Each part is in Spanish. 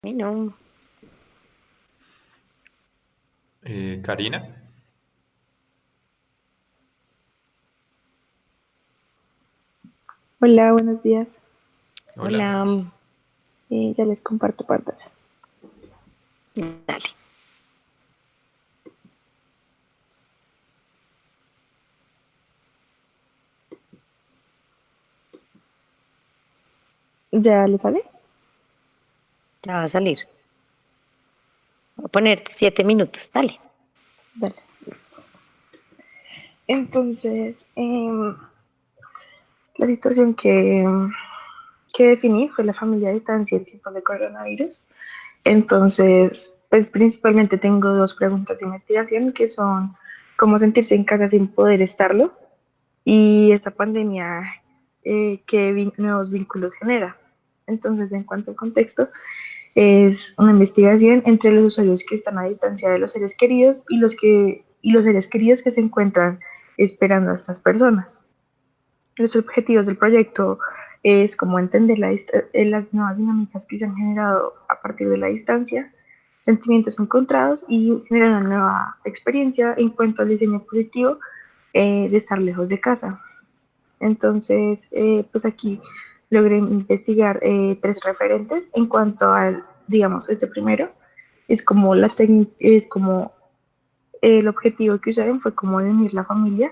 No. Karina, Hola, buenos días. hola. Hola, Ya les comparto pantalla. dale. ¿Ya les sale? Ya va a salir. Voy a ponerte 7 minutos, dale. Dale. Entonces, la situación que definí fue la familia a distancia en tiempos de coronavirus. Entonces, pues principalmente tengo dos preguntas de investigación que son cómo sentirse en casa sin poder estarlo y esta pandemia, qué nuevos vínculos genera. Entonces, en cuanto al contexto, es una investigación entre los usuarios que están a distancia de los seres queridos y los seres queridos que se encuentran esperando a estas personas. Los objetivos del proyecto es como entender las nuevas dinámicas que se han generado a partir de la distancia, sentimientos encontrados y generar una nueva experiencia en cuanto al diseño positivo de estar lejos de casa. Entonces, pues aquí logré investigar tres referentes en cuanto al, digamos, este primero es como la técnica, es como el objetivo que usaron fue como unir la familia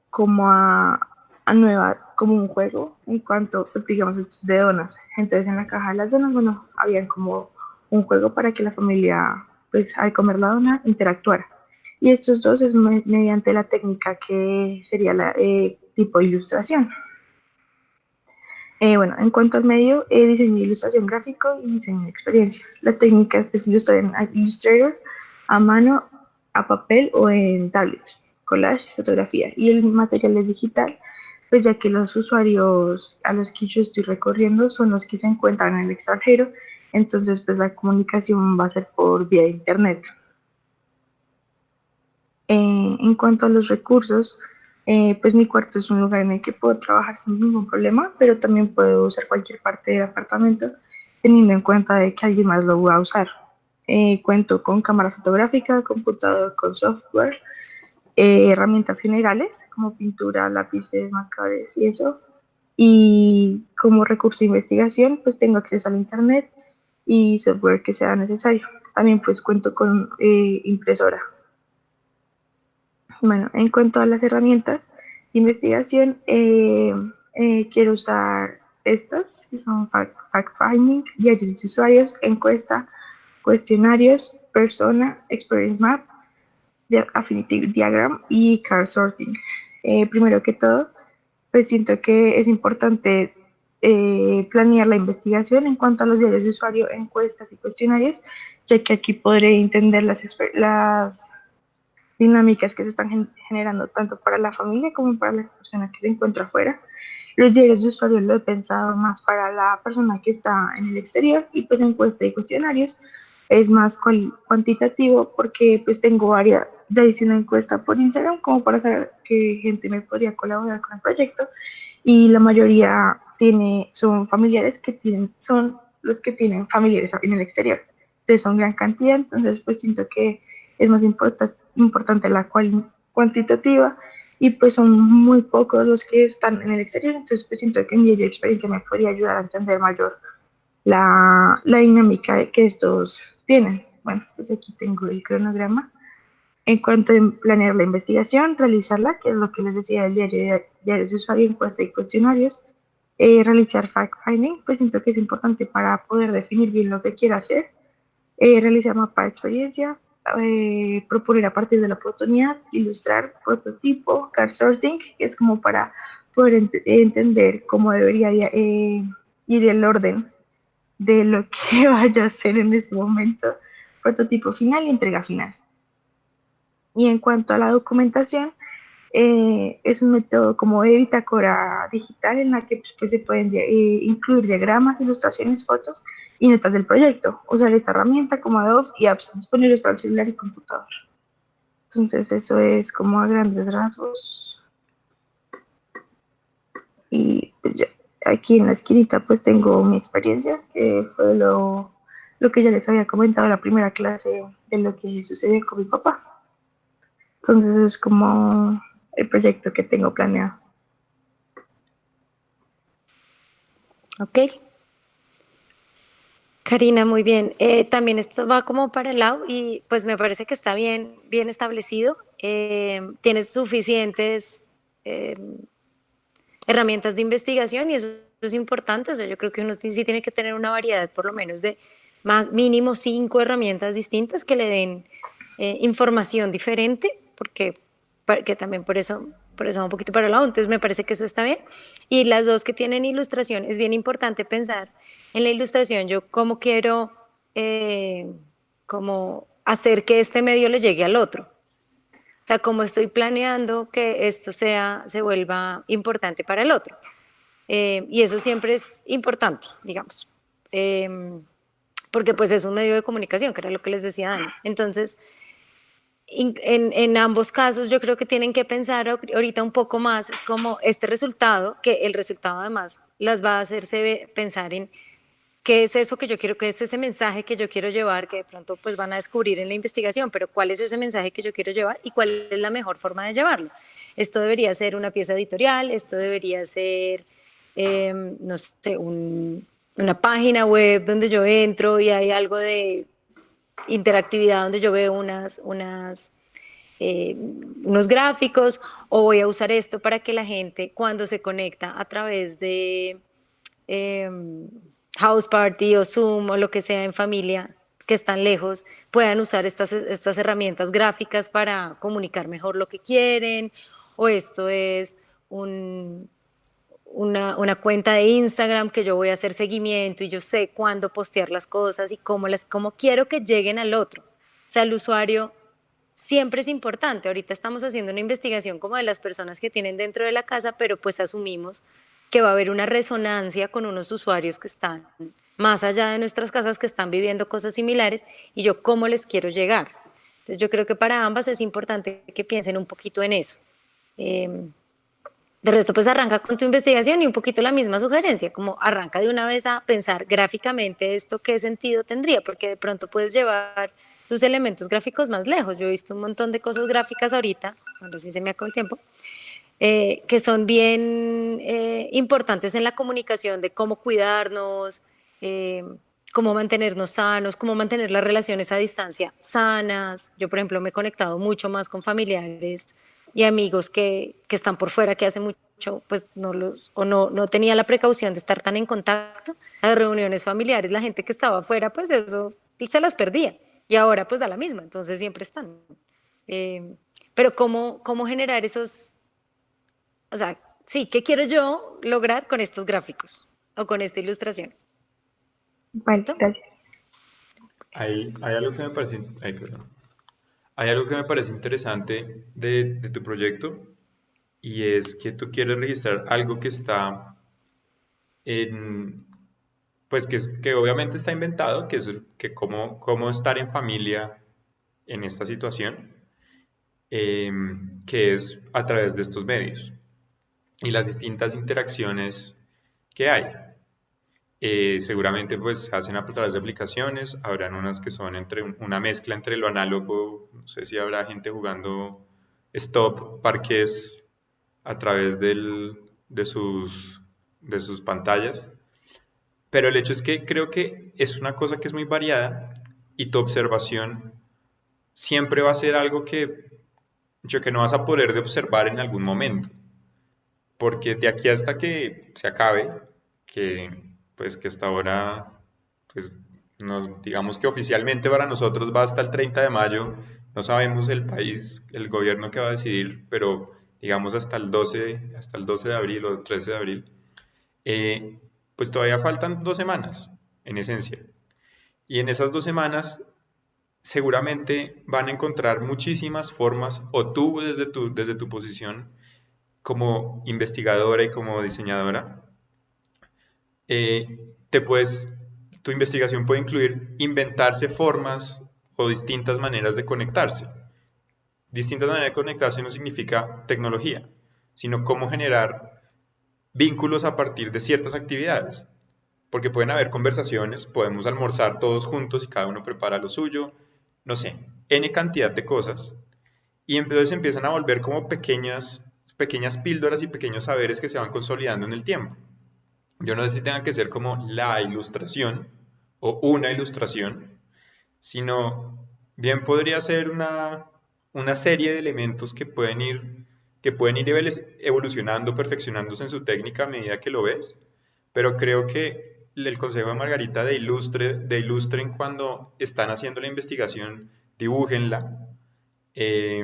como a nueva, como un juego en cuanto, pues, digamos, de donas. Entonces, en la caja de las donas, bueno, habían como un juego para que la familia, pues, al comer la dona, interactuara. Y estos dos es mediante la técnica que sería la tipo ilustración. Bueno, en cuanto al medio, diseño de ilustración gráfico y diseño de experiencia. La técnica es ilustrar en Illustrator, a mano, a papel o en tablet, collage, fotografía. Y el material es digital, pues ya que los usuarios a los que yo estoy recorriendo son los que se encuentran en el extranjero, entonces pues la comunicación va a ser por vía internet. En cuanto a los recursos, pues mi cuarto es un lugar en el que puedo trabajar sin ningún problema, pero también puedo usar cualquier parte del apartamento teniendo en cuenta de que alguien más lo va a usar. Cuento con cámara fotográfica, computador con software, herramientas generales como pintura, lápices, marcadores y eso. Y como recurso de investigación, pues tengo acceso al internet y software que sea necesario. También pues cuento con impresora. Bueno, en cuanto a las herramientas de investigación, quiero usar estas, que son fact-finding, diarios de usuarios, encuesta, cuestionarios, persona, experience map, affinity diagram y card sorting. Primero que todo, pues siento que es importante planear la investigación en cuanto a los diarios de usuario, encuestas y cuestionarios, ya que aquí podré entender las dinámicas que se están generando tanto para la familia como para la persona que se encuentra afuera. Los diarios de usuario lo he pensado más para la persona que está en el exterior y pues encuesta y cuestionarios es más cuantitativo porque pues tengo varias, ya hice una encuesta por Instagram como para saber qué gente me podría colaborar con el proyecto y la mayoría son familiares que son los que tienen familiares en el exterior. Entonces son gran cantidad, entonces pues siento que es más importante la cuantitativa y pues son muy pocos los que están en el exterior, entonces pues siento que mi experiencia me podría ayudar a entender mayor la dinámica que estos tienen. Bueno, pues aquí tengo el cronograma. En cuanto a planear la investigación, realizarla, que es lo que les decía del diario de usuario, encuesta y cuestionarios, realizar fact-finding, pues siento que es importante para poder definir bien lo que quiero hacer, realizar mapa de experiencia, proponer a partir de la oportunidad, ilustrar prototipo, card sorting, que es como para poder entender cómo debería ir el orden de lo que vaya a hacer en este momento, prototipo final y entrega final. Y en cuanto a la documentación, es un método como de bitácora digital en la que pues, se pueden incluir diagramas, ilustraciones, fotos y notas del proyecto. Usar esta herramienta como Adobe y apps disponibles para el celular y computador. Entonces eso es como a grandes rasgos. Y pues ya, aquí en la esquinita pues tengo mi experiencia, que fue lo que ya les había comentado en la primera clase de lo que sucedió con mi papá. Entonces es como el proyecto que tengo planeado. Ok. Karina, muy bien. También esto va como para el lado y pues me parece que está bien, bien establecido. Tienes suficientes eh, herramientas de investigación y eso es importante. O sea, yo creo que uno sí tiene que tener una variedad por lo menos de mínimo 5 herramientas distintas que le den información diferente, porque que también por eso va un poquito para el lado. Entonces me parece que eso está bien. Y las dos que tienen ilustración, es bien importante pensar en la ilustración. Yo cómo quiero como hacer que este medio le llegue al otro. O sea, cómo estoy planeando que esto se vuelva importante para el otro. Y eso siempre es importante, digamos, porque pues es un medio de comunicación, que era lo que les decía Dani. Entonces, en ambos casos yo creo que tienen que pensar ahorita un poco más, es como este resultado, que el resultado además las va a hacerse pensar en qué es eso que yo quiero, qué es ese mensaje que yo quiero llevar, que de pronto pues van a descubrir en la investigación, pero cuál es ese mensaje que yo quiero llevar y cuál es la mejor forma de llevarlo. Esto debería ser una pieza editorial, esto debería ser, no sé, una página web donde yo entro y hay algo de interactividad donde yo veo unos gráficos, o voy a usar esto para que la gente cuando se conecta a través de House Party o Zoom o lo que sea en familia que están lejos, puedan usar estas herramientas gráficas para comunicar mejor lo que quieren, o esto es una cuenta de Instagram que yo voy a hacer seguimiento y yo sé cuándo postear las cosas y cómo quiero que lleguen al otro. O sea, el usuario siempre es importante. Ahorita estamos haciendo una investigación como de las personas que tienen dentro de la casa, pero pues asumimos que va a haber una resonancia con unos usuarios que están más allá de nuestras casas, que están viviendo cosas similares, y yo cómo les quiero llegar. Entonces yo creo que para ambas es importante que piensen un poquito en eso. De resto, pues arranca con tu investigación y un poquito la misma sugerencia, como arranca de una vez a pensar gráficamente esto, qué sentido tendría, porque de pronto puedes llevar tus elementos gráficos más lejos. Yo he visto un montón de cosas gráficas ahorita, ahora sí se me acabó el tiempo, que son bien importantes en la comunicación de cómo cuidarnos, eh, cómo mantenernos sanos, cómo mantener las relaciones a distancia sanas. Yo, por ejemplo, me he conectado mucho más con familiares y amigos que están por fuera, que hace mucho pues no tenía la precaución de estar tan en contacto. Las reuniones familiares, la gente que estaba afuera, pues eso se las perdía, y ahora pues da la misma, entonces siempre están. Pero cómo generar esos, o sea, sí, ¿qué quiero yo lograr con estos gráficos o con esta ilustración? Vale, ¿Listo? gracias. Hay algo que me parece, ay, perdón. Hay algo que me parece interesante de tu proyecto y es que tú quieres registrar algo que está en, pues que obviamente está inventado, que es que cómo estar en familia en esta situación, que es a través de estos medios y las distintas interacciones que hay. Seguramente pues se hacen a través de aplicaciones, habrán unas que son una mezcla entre lo análogo, no sé si habrá gente jugando stop, parques a través de sus pantallas, pero el hecho es que creo que es una cosa que es muy variada y tu observación siempre va a ser algo que no vas a poder de observar en algún momento, porque de aquí hasta que se acabe, que pues que hasta ahora, pues digamos que oficialmente para nosotros va hasta el 30 de mayo, no sabemos el país, el gobierno que va a decidir, pero digamos hasta el 12 de abril o 13 de abril, eh, pues todavía faltan 2 semanas, en esencia. Y en esas 2 semanas seguramente van a encontrar muchísimas formas, o tú desde tu posición como investigadora y como diseñadora, eh, te puedes, tu investigación puede incluir inventarse formas o distintas maneras de conectarse. Distintas maneras de conectarse no significa tecnología, sino cómo generar vínculos a partir de ciertas actividades. porque pueden haber conversaciones, podemos almorzar todos juntos y cada uno prepara lo suyo, no sé, N cantidad de cosas. Y entonces empiezan a volver como pequeñas píldoras y pequeños saberes que se van consolidando en el tiempo. Yo no sé si tenga que ser como la ilustración o una ilustración, sino bien podría ser una serie de elementos que pueden ir evolucionando, perfeccionándose en su técnica a medida que lo ves, pero creo que el consejo de Margarita de ilustren cuando están haciendo la investigación, dibújenla, eh,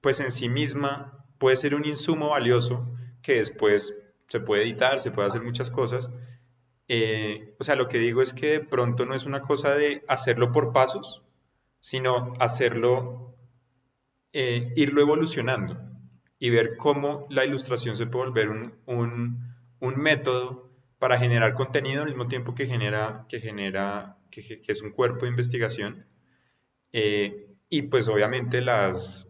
pues en sí misma puede ser un insumo valioso que después se puede editar, se puede hacer muchas cosas. O sea, lo que digo es que de pronto no es una cosa de hacerlo por pasos, sino hacerlo, irlo evolucionando y ver cómo la ilustración se puede volver un método para generar contenido al mismo tiempo que es un cuerpo de investigación. Y pues obviamente las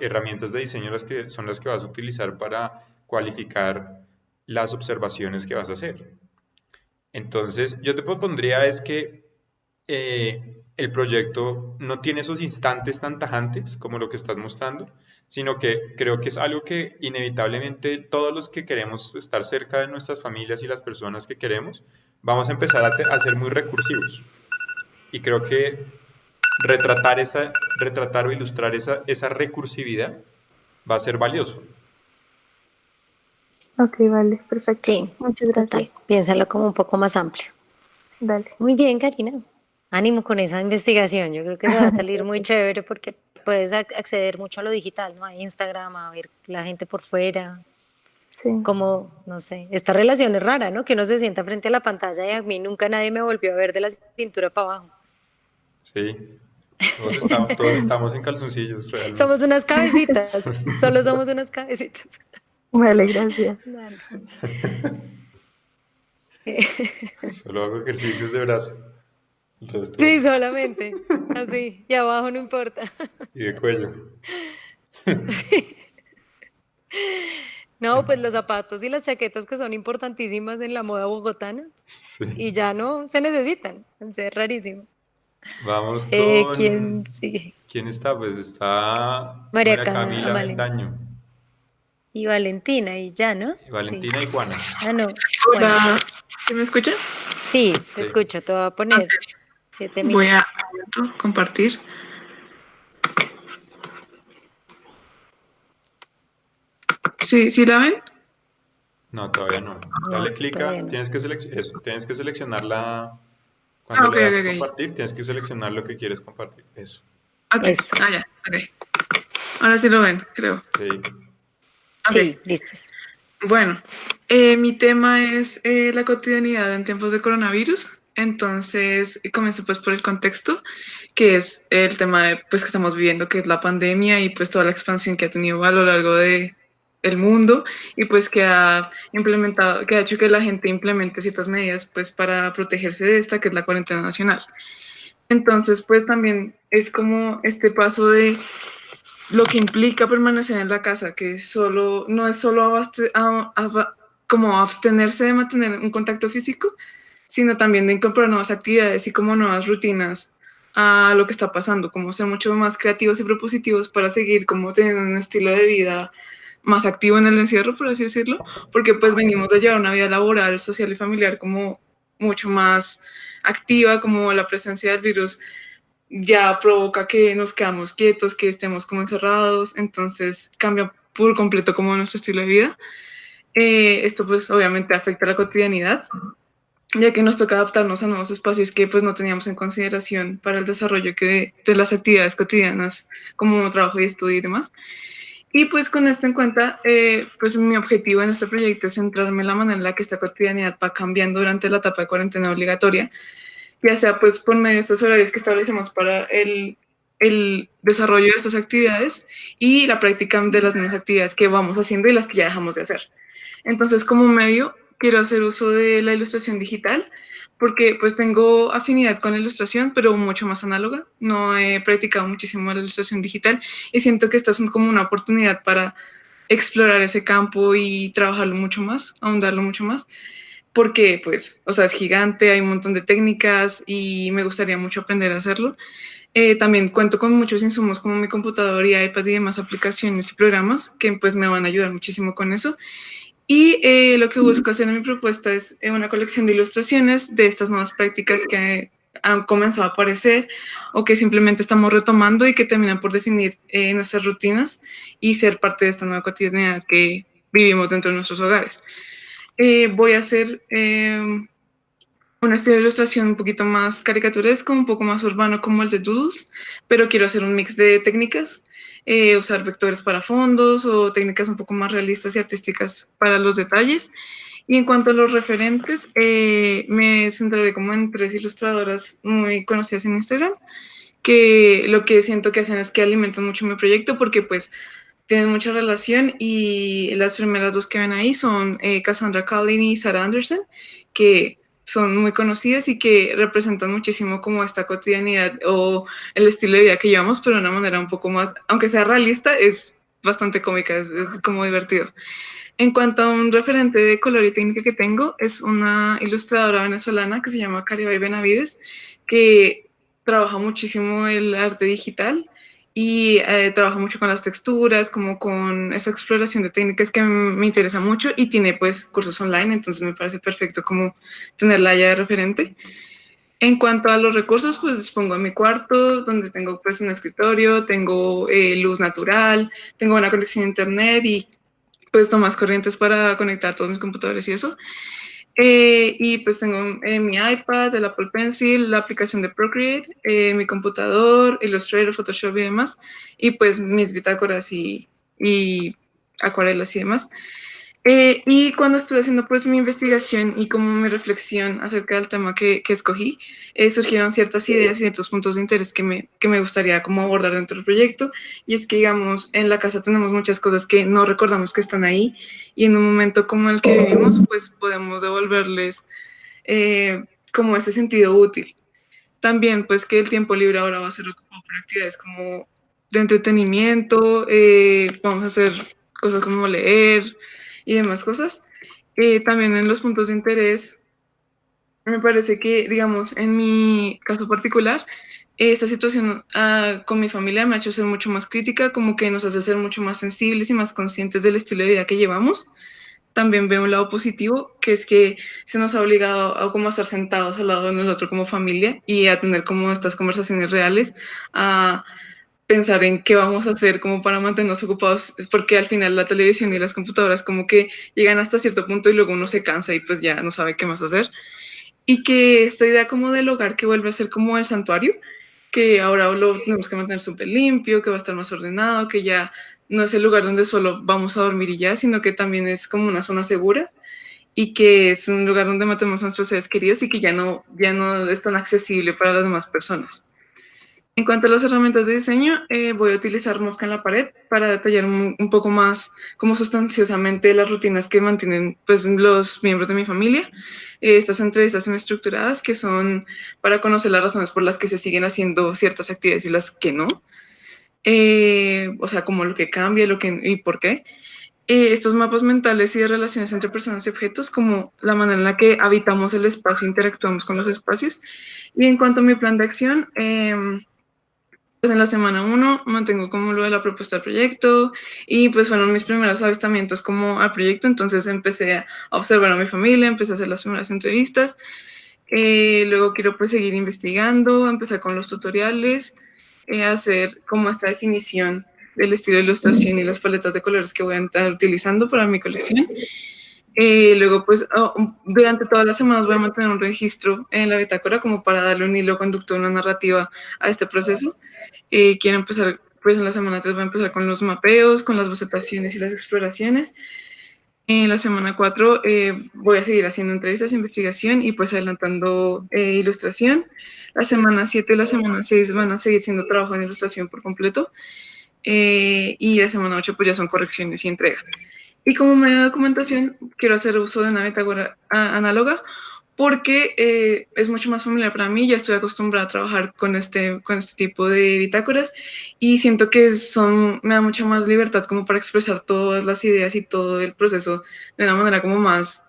herramientas de diseño son las que vas a utilizar para cualificar las observaciones que vas a hacer. Entonces, yo te propondría es que el proyecto no tiene esos instantes tan tajantes como lo que estás mostrando, sino que creo que es algo que inevitablemente todos los que queremos estar cerca de nuestras familias y las personas que queremos, vamos a empezar a ser muy recursivos. Y creo que retratar o ilustrar esa recursividad va a ser valioso. Ok, vale, perfecto. Sí, Muchas total. gracias. Piénsalo como un poco más amplio. Dale. Muy bien, Karina. Ánimo con esa investigación. Yo creo que se va a salir muy chévere porque puedes acceder mucho a lo digital, ¿no? A Instagram, a ver la gente por fuera, Sí. como, no sé, esta relación es rara, ¿no? Que uno se sienta frente a la pantalla y a mí nunca nadie me volvió a ver de la cintura para abajo. Sí, todos estamos en calzoncillos realmente. Somos unas cabecitas, solo somos unas cabecitas. Vale, gracias. Dale. Solo hago ejercicios de brazo. El resto Sí, solamente, así, y abajo no importa. y de cuello. No, pues los zapatos y las chaquetas que son importantísimas en la moda bogotana y Sí. ya no se necesitan, es rarísimo. Vamos ¿Quién con... sigue? ¿Quién está? Pues está María María Camila Valen Bendaño, y Valentina y ya, ¿no? y Sí. Valentina y Juana. Ah, no, Juana. Hola, ¿sí me escucha? Sí, te Sí. escucho, te voy a Ok, poner 7 voy a minutos. compartir. ¿Sí, sí la ven? No, todavía no. No, Dale clic todavía no. tienes que seleccionarla. Ah, Cuando ok, le das ok, a ok. compartir, tienes que seleccionar lo que quieres compartir. Eso. Ok, Eso. ya, ok. Ahora sí lo ven, creo. Sí. Ok, Sí, listos. bueno, mi tema es la cotidianidad en tiempos de coronavirus. Entonces, comienzo pues por el contexto, que es el tema de, pues, que estamos viviendo, que es la pandemia y pues toda la expansión que ha tenido a lo largo de el mundo y pues que ha implementado, que ha hecho que la gente implemente ciertas medidas pues para protegerse de esta, que es la cuarentena nacional. Entonces, pues también es como este paso de lo que implica permanecer en la casa, que solo, no es solo como abstenerse de mantener un contacto físico, sino también de incorporar nuevas actividades y como nuevas rutinas a lo que está pasando, como ser mucho más creativos y propositivos para seguir como teniendo un estilo de vida más activo en el encierro, por así decirlo, porque pues venimos de llevar una vida laboral, social y familiar como mucho más activa, como la presencia del virus ya provoca que nos quedamos quietos, que estemos como encerrados, entonces cambia por completo como nuestro estilo de vida. Esto pues obviamente afecta la cotidianidad, ya que nos toca adaptarnos a nuevos espacios que pues no teníamos en consideración para el desarrollo de las actividades cotidianas como trabajo y estudio y demás. Y pues con esto en cuenta, pues mi objetivo en este proyecto es centrarme en la manera en la que esta cotidianidad va cambiando durante la etapa de cuarentena obligatoria, ya sea pues por medio de estos horarios que establecemos para el desarrollo de estas actividades y la práctica de las mismas actividades que vamos haciendo y las que ya dejamos de hacer. Entonces, como medio, quiero hacer uso de la ilustración digital porque pues tengo afinidad con la ilustración, pero mucho más análoga. No he practicado muchísimo la ilustración digital y siento que esta es como una oportunidad para explorar ese campo y trabajarlo mucho más, ahondarlo mucho más. porque pues, o sea, es gigante, hay un montón de técnicas y me gustaría mucho aprender a hacerlo. También cuento con muchos insumos como mi computador y iPad y demás aplicaciones y programas que pues me van a ayudar muchísimo con eso. Y lo que busco hacer en mi propuesta es una colección de ilustraciones de estas nuevas prácticas que han comenzado a aparecer o que simplemente estamos retomando y que terminan por definir nuestras rutinas y ser parte de esta nueva cotidianidad que vivimos dentro de nuestros hogares. Voy a hacer un estilo de ilustración un poquito más caricaturesco, un poco más urbano como el de Doodles, pero quiero hacer un mix de técnicas, usar vectores para fondos o técnicas un poco más realistas y artísticas para los detalles. Y en cuanto a los referentes, me centraré como en 3 ilustradoras muy conocidas en Instagram, que lo que siento que hacen es que alimentan mucho mi proyecto porque pues tienen mucha relación y las primeras 2 que ven ahí son Cassandra Collin y Sarah Anderson, que son muy conocidas y que representan muchísimo como esta cotidianidad o el estilo de vida que llevamos, pero de una manera un poco más, aunque sea realista, es bastante cómica, es como divertido. En cuanto a un referente de color y técnica que tengo, es una ilustradora venezolana que se llama Caribay Benavides, que trabaja muchísimo el arte digital y trabaja mucho con las texturas, como con esa exploración de técnicas que me interesa mucho y tiene pues cursos online, entonces me parece perfecto como tenerla ya de referente. En cuanto a los recursos, pues dispongo de mi cuarto, donde tengo pues un escritorio, tengo luz natural, tengo una conexión a internet y pues tomas corrientes para conectar todos mis computadores y eso. Y pues tengo mi iPad, el Apple Pencil, la aplicación de Procreate, mi computador, Illustrator, Photoshop y demás, y pues mis bitácoras y acuarelas y demás. Y cuando estuve haciendo pues mi investigación y como mi reflexión acerca del tema que escogí, surgieron ciertas ideas y ciertos puntos de interés que me gustaría como abordar dentro del proyecto. Y es que, digamos, en la casa tenemos muchas cosas que no recordamos que están ahí y en un momento como el que vivimos, pues podemos devolverles como ese sentido útil. También pues que el tiempo libre ahora va a ser ocupado por actividades como de entretenimiento, vamos a hacer cosas como leer y demás cosas. También en los puntos de interés, me parece que, digamos, en mi caso particular, esta situación con mi familia me ha hecho ser mucho más crítica, como que nos hace ser mucho más sensibles y más conscientes del estilo de vida que llevamos. También veo un lado positivo, que es que se nos ha obligado a como a estar sentados al lado de nosotros como familia y a tener como estas conversaciones reales, a pensar en qué vamos a hacer como para mantenernos ocupados, porque al final la televisión y las computadoras como que llegan hasta cierto punto y luego uno se cansa y pues ya no sabe qué más hacer. Y que esta idea como del hogar que vuelve a ser como el santuario, que ahora lo tenemos que mantener súper limpio, que va a estar más ordenado, que ya no es el lugar donde solo vamos a dormir y ya, sino que también es como una zona segura y que es un lugar donde matamos a nuestros seres queridos y que ya no es tan accesible para las demás personas. En cuanto a las herramientas de diseño, voy a utilizar mosca en la pared para detallar un poco más como sustanciosamente las rutinas que mantienen pues, los miembros de mi familia. Estas entrevistas semiestructuradas que son para conocer las razones por las que se siguen haciendo ciertas actividades y las que no. O sea, como lo que cambia lo que, y por qué. Estos mapas mentales y de relaciones entre personas y objetos, como la manera en la que habitamos el espacio, interactuamos con los espacios. Y en cuanto a mi plan de acción, pues en la semana 1 mantengo como lo de la propuesta del proyecto y pues fueron mis primeros avistamientos como al proyecto, entonces empecé a observar a mi familia, empecé a hacer las primeras entrevistas, luego quiero pues seguir investigando, empezar con los tutoriales, hacer como esta definición del estilo de ilustración y las paletas de colores que voy a estar utilizando para mi colección. Luego, pues, durante todas las semanas voy a mantener un registro en la bitácora como para darle un hilo conductor, una narrativa a este proceso. Quiero empezar, pues en la semana 3 voy a empezar con los mapeos, con las bocetaciones y las exploraciones. En la semana 4 voy a seguir haciendo entrevistas, investigación y pues adelantando ilustración. La semana 7 y la semana 6 van a seguir siendo trabajo en ilustración por completo. Y la semana 8 pues ya son correcciones y entrega. Y como medio de documentación, quiero hacer uso de una bitácora análoga porque es mucho más familiar para mí, ya estoy acostumbrada a trabajar con este tipo de bitácoras y siento que me da mucha más libertad como para expresar todas las ideas y todo el proceso de una manera como más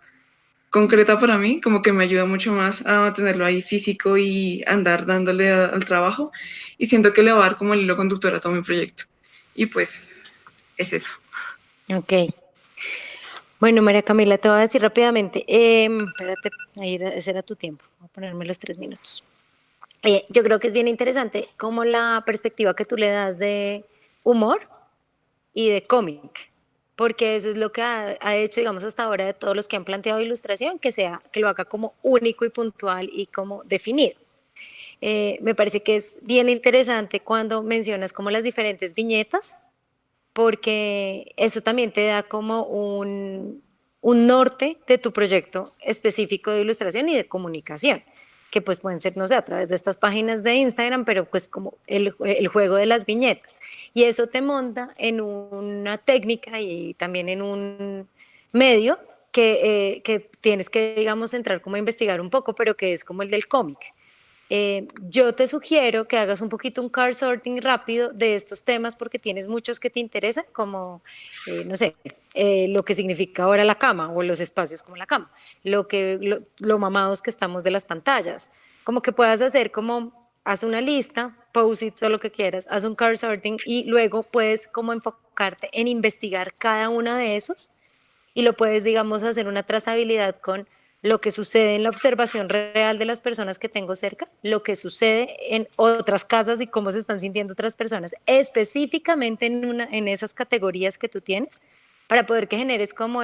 concreta para mí, como que me ayuda mucho más a mantenerlo ahí físico y andar dándole al trabajo. Y siento que le va a dar como el hilo conductor a todo mi proyecto. Y pues es eso. Ok. Bueno, María Camila, te voy a decir rápidamente. Espérate, ese era tu tiempo. Voy a ponerme los 3 minutos. Yo creo que es bien interesante como la perspectiva que tú le das de humor y de cómic, porque eso es lo que ha hecho, digamos, hasta ahora de todos los que han planteado ilustración, que lo haga como único y puntual y como definido. Me parece que es bien interesante cuando mencionas como las diferentes viñetas, porque eso también te da como un norte de tu proyecto específico de ilustración y de comunicación, que pues pueden ser, no sé, a través de estas páginas de Instagram, pero pues como el juego de las viñetas. Y eso te monta en una técnica y también en un medio que tienes que, digamos, entrar como a investigar un poco, pero que es como el del cómic. Yo te sugiero que hagas un poquito un card sorting rápido de estos temas porque tienes muchos que te interesan, como, no sé, lo que significa ahora la cama o los espacios como la cama, lo mamados que estamos de las pantallas, como que puedas hacer como, haz una lista, post-its o lo que quieras, haz un card sorting y luego puedes como enfocarte en investigar cada uno de esos y lo puedes, digamos, hacer una trazabilidad con lo que sucede en la observación real de las personas que tengo cerca, lo que sucede en otras casas y cómo se están sintiendo otras personas, específicamente en esas categorías que tú tienes, para poder que generes como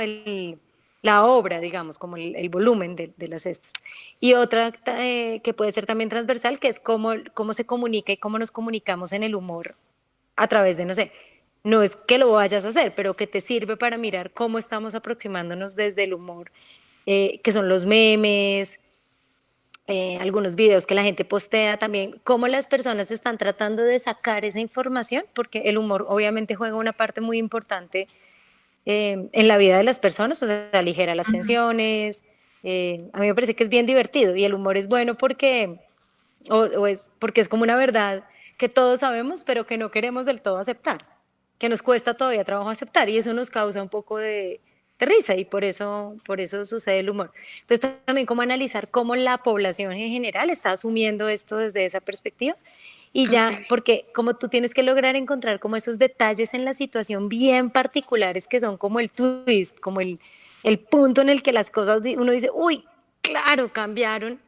la obra, digamos, como el volumen de las cestas. Y otra que puede ser también transversal, que es cómo se comunica y cómo nos comunicamos en el humor a través de, no sé, no es que lo vayas a hacer, pero que te sirve para mirar cómo estamos aproximándonos desde el humor, que son los memes, algunos videos que la gente postea también, cómo las personas están tratando de sacar esa información, porque el humor obviamente juega una parte muy importante en la vida de las personas, o sea, aligera las tensiones. A mí me parece que es bien divertido y el humor es bueno o es porque es como una verdad que todos sabemos, pero que no queremos del todo aceptar, que nos cuesta todavía trabajo aceptar y eso nos causa un poco de risa y por eso sucede el humor. Entonces también como analizar cómo la población en general está asumiendo esto desde esa perspectiva y Ok. ya, porque como tú tienes que lograr encontrar como esos detalles en la situación bien particulares que son como el twist, como el punto en el que las cosas, uno dice, uy, claro, cambiaron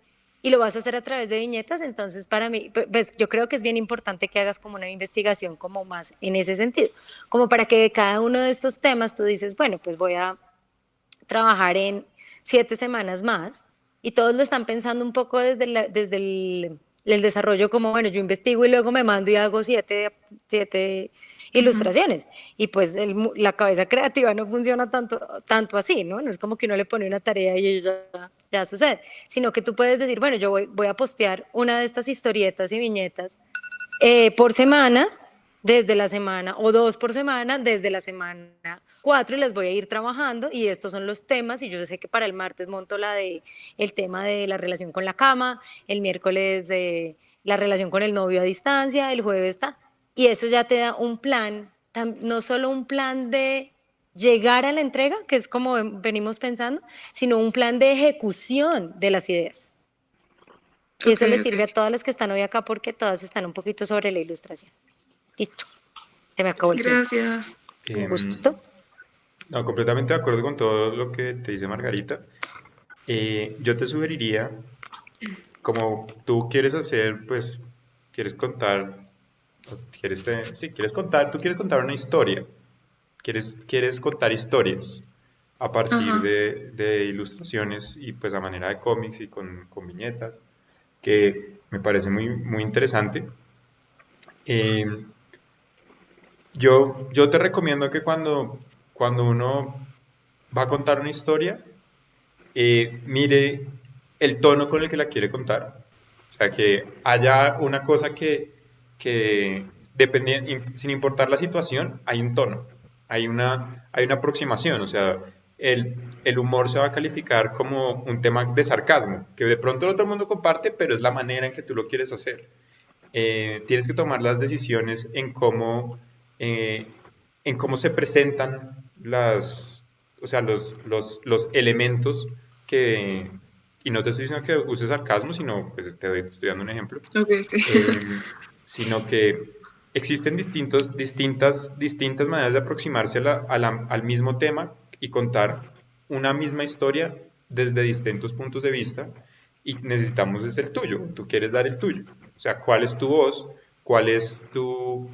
y lo vas a hacer a través de viñetas, entonces para mí, pues yo creo que es bien importante que hagas como una investigación como más en ese sentido, como para que de cada uno de estos temas tú dices, bueno, pues voy a trabajar en 7 semanas más y todos lo están pensando un poco desde el desarrollo como, bueno, yo investigo y luego me mando y hago siete Ujú. ilustraciones y pues la cabeza creativa no funciona tanto así, ¿no? No es como que uno le pone una tarea y ya sucede, sino que tú puedes decir, bueno, yo voy a postear una de estas historietas y viñetas por semana, desde la semana, o 2 por semana, desde la semana 4 y las voy a ir trabajando y estos son los temas y yo sé que para el martes monto el tema de la relación con la cama, el miércoles la relación con el novio a distancia, el jueves está. Y eso ya te da un plan, no solo un plan de llegar a la entrega, que es como venimos pensando, sino un plan de ejecución de las ideas. Y Ok, eso les ok. sirve a todas las que están hoy acá porque todas están un poquito sobre la ilustración. Listo, se me acabó el tiempo. Gracias. Un Em, gusto. no, completamente de acuerdo con todo lo que te dice Margarita. Yo te sugeriría, como tú quieres hacer, pues, quieres contar, sí, tú quieres contar una historia, quieres contar historias a partir Ajá. de ilustraciones y pues a manera de cómics y con viñetas, que me parece muy, muy interesante. Eh, yo te recomiendo que cuando uno va a contar una historia, mire el tono con el que la quiere contar. O sea, que haya una cosa que sin importar la situación, hay un tono, hay una aproximación. O sea, el humor se va a calificar como un tema de sarcasmo, que de pronto no todo el mundo comparte, pero es la manera en que tú lo quieres hacer. Tienes que tomar las decisiones en cómo se presentan o sea, los elementos que, y no te estoy diciendo que uses sarcasmo, sino, pues estoy dando un ejemplo, Ok, sí. sino que existen distintas maneras de aproximarse al mismo tema y contar una misma historia desde distintos puntos de vista y necesitamos es el tuyo, tú quieres dar el tuyo. O sea, ¿cuál es tu voz? ¿Cuál es tu,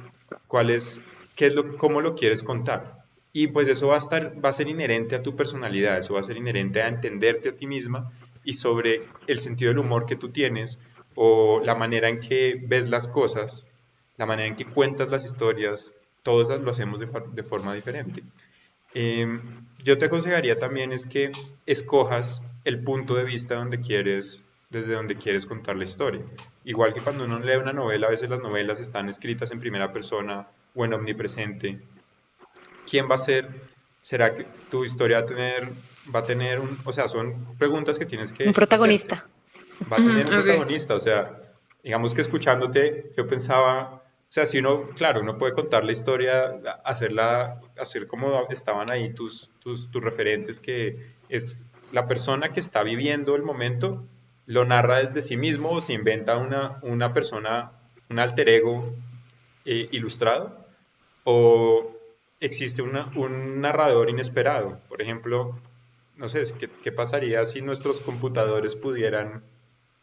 cuál es, qué es lo, cómo lo quieres contar? Y pues eso va a ser inherente a tu personalidad, eso va a ser inherente a entenderte a ti misma y sobre el sentido del humor que tú tienes o la manera en que ves las cosas, la manera en que cuentas las historias, todos lo hacemos de forma diferente. Yo te aconsejaría también es que escojas el punto de vista desde donde quieres contar la historia. Igual que cuando uno lee una novela, a veces las novelas están escritas en primera persona o en omnipresente. ¿Quién va a ser? ¿Será que tu historia va a tener o sea, son preguntas que tienes Un que hacerte. protagonista. Va a tener un Ok. protagonista, o sea, digamos que escuchándote, yo pensaba, o sea, si uno, claro, uno puede contar la historia, hacer como estaban ahí tus referentes, que es la persona que está viviendo el momento, lo narra desde sí mismo o se inventa una persona, un alter ego ilustrado, o existe un narrador inesperado. Por ejemplo, no sé, ¿qué pasaría si nuestros computadores pudieran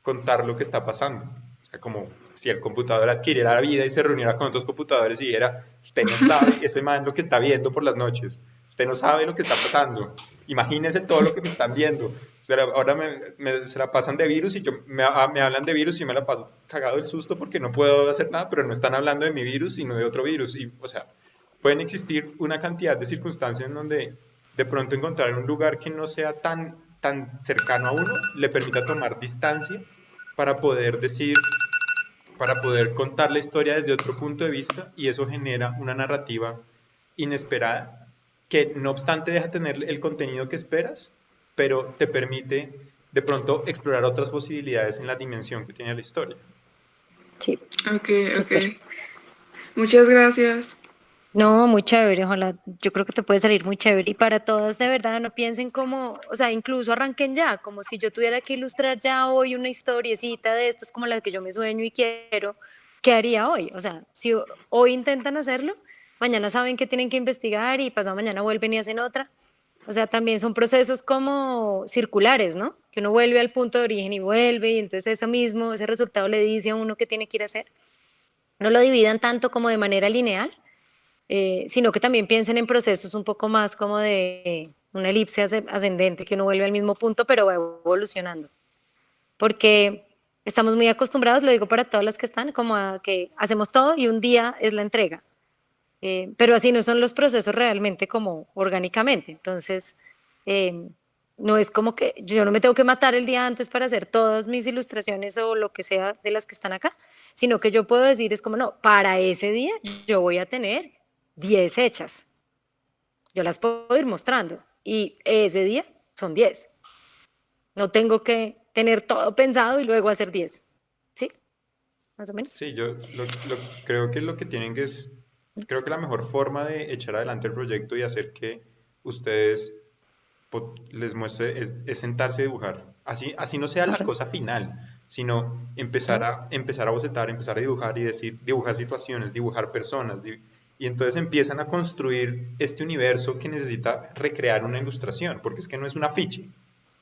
contar lo que está pasando? O sea, como si el computador adquiriera vida y se reuniera con otros computadores y dijera, usted no sabe ese man lo que está viendo por las noches, usted no sabe lo que está pasando, imagínese todo lo que me están viendo. O sea, ahora se la pasan de virus y me hablan de virus y me la paso cagado del susto porque no puedo hacer nada, pero no están hablando de mi virus, sino de otro virus. Y, o sea, pueden existir una cantidad de circunstancias en donde de pronto encontrar un lugar que no sea tan cercano a uno le permita tomar distancia para poder para poder contar la historia desde otro punto de vista y eso genera una narrativa inesperada que no obstante deja tener el contenido que esperas, pero te permite de pronto explorar otras posibilidades en la dimensión que tiene la historia. Sí, Ok, ok. súper. Muchas gracias. No, muy chévere, ojalá, yo creo que te puede salir muy chévere. Y para todas, de verdad, no piensen como, o sea, incluso arranquen ya, como si yo tuviera que ilustrar ya hoy una historiecita de estas como la que yo me sueño y quiero, ¿qué haría hoy? O sea, si hoy intentan hacerlo, mañana saben que tienen que investigar y pasado mañana vuelven y hacen otra. O sea, también son procesos como circulares, ¿no? Que uno vuelve al punto de origen y vuelve y entonces eso mismo, ese resultado le dice a uno qué tiene que ir a hacer. No lo dividan tanto como de manera lineal, sino que también piensen en procesos un poco más como de una elipse ascendente, que uno vuelve al mismo punto, pero va evolucionando. Porque estamos muy acostumbrados, lo digo para todas las que están, como a que hacemos todo y un día es la entrega. Pero así no son los procesos realmente como orgánicamente. Entonces, eh, no es como que yo no me tengo que matar el día antes para hacer todas mis ilustraciones o lo que sea de las que están acá, sino que yo puedo decir es como, no, para ese día yo voy a tener 10 hechas. Yo las puedo ir mostrando y ese día son 10. No tengo que tener todo pensado y luego hacer 10. ¿Sí? Más o menos. Sí, yo creo que lo que tienen que es, creo que la mejor forma de echar adelante el proyecto y hacer que ustedes les muestre es sentarse a dibujar. Así no sea la Claro. cosa final, sino empezar a bocetar, empezar a dibujar y decir, dibujar situaciones, dibujar personas. Y entonces empiezan a construir este universo que necesita recrear una ilustración, porque es que no es un afiche.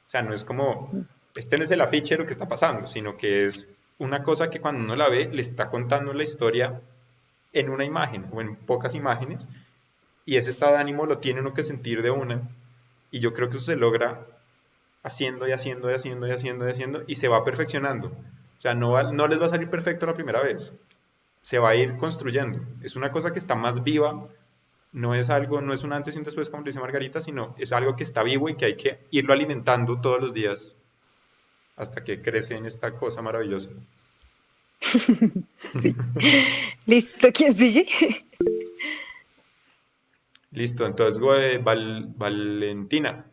O sea, no es como, este no es el afiche de lo que está pasando, sino que es una cosa que cuando uno la ve le está contando la historia en una imagen o en pocas imágenes y ese estado de ánimo lo tiene uno que sentir de una y yo creo que eso se logra haciendo y haciendo y haciendo y haciendo y haciendo y se va perfeccionando. O sea, no les va a salir perfecto la primera vez, se va a ir construyendo. Es una cosa que está más viva, no es algo, no es un antes y un después como dice Margarita, sino es algo que está vivo y que hay que irlo alimentando todos los días hasta que crece en esta cosa maravillosa. Sí. ¿Listo? ¿Quién sigue? Listo, entonces Valentina.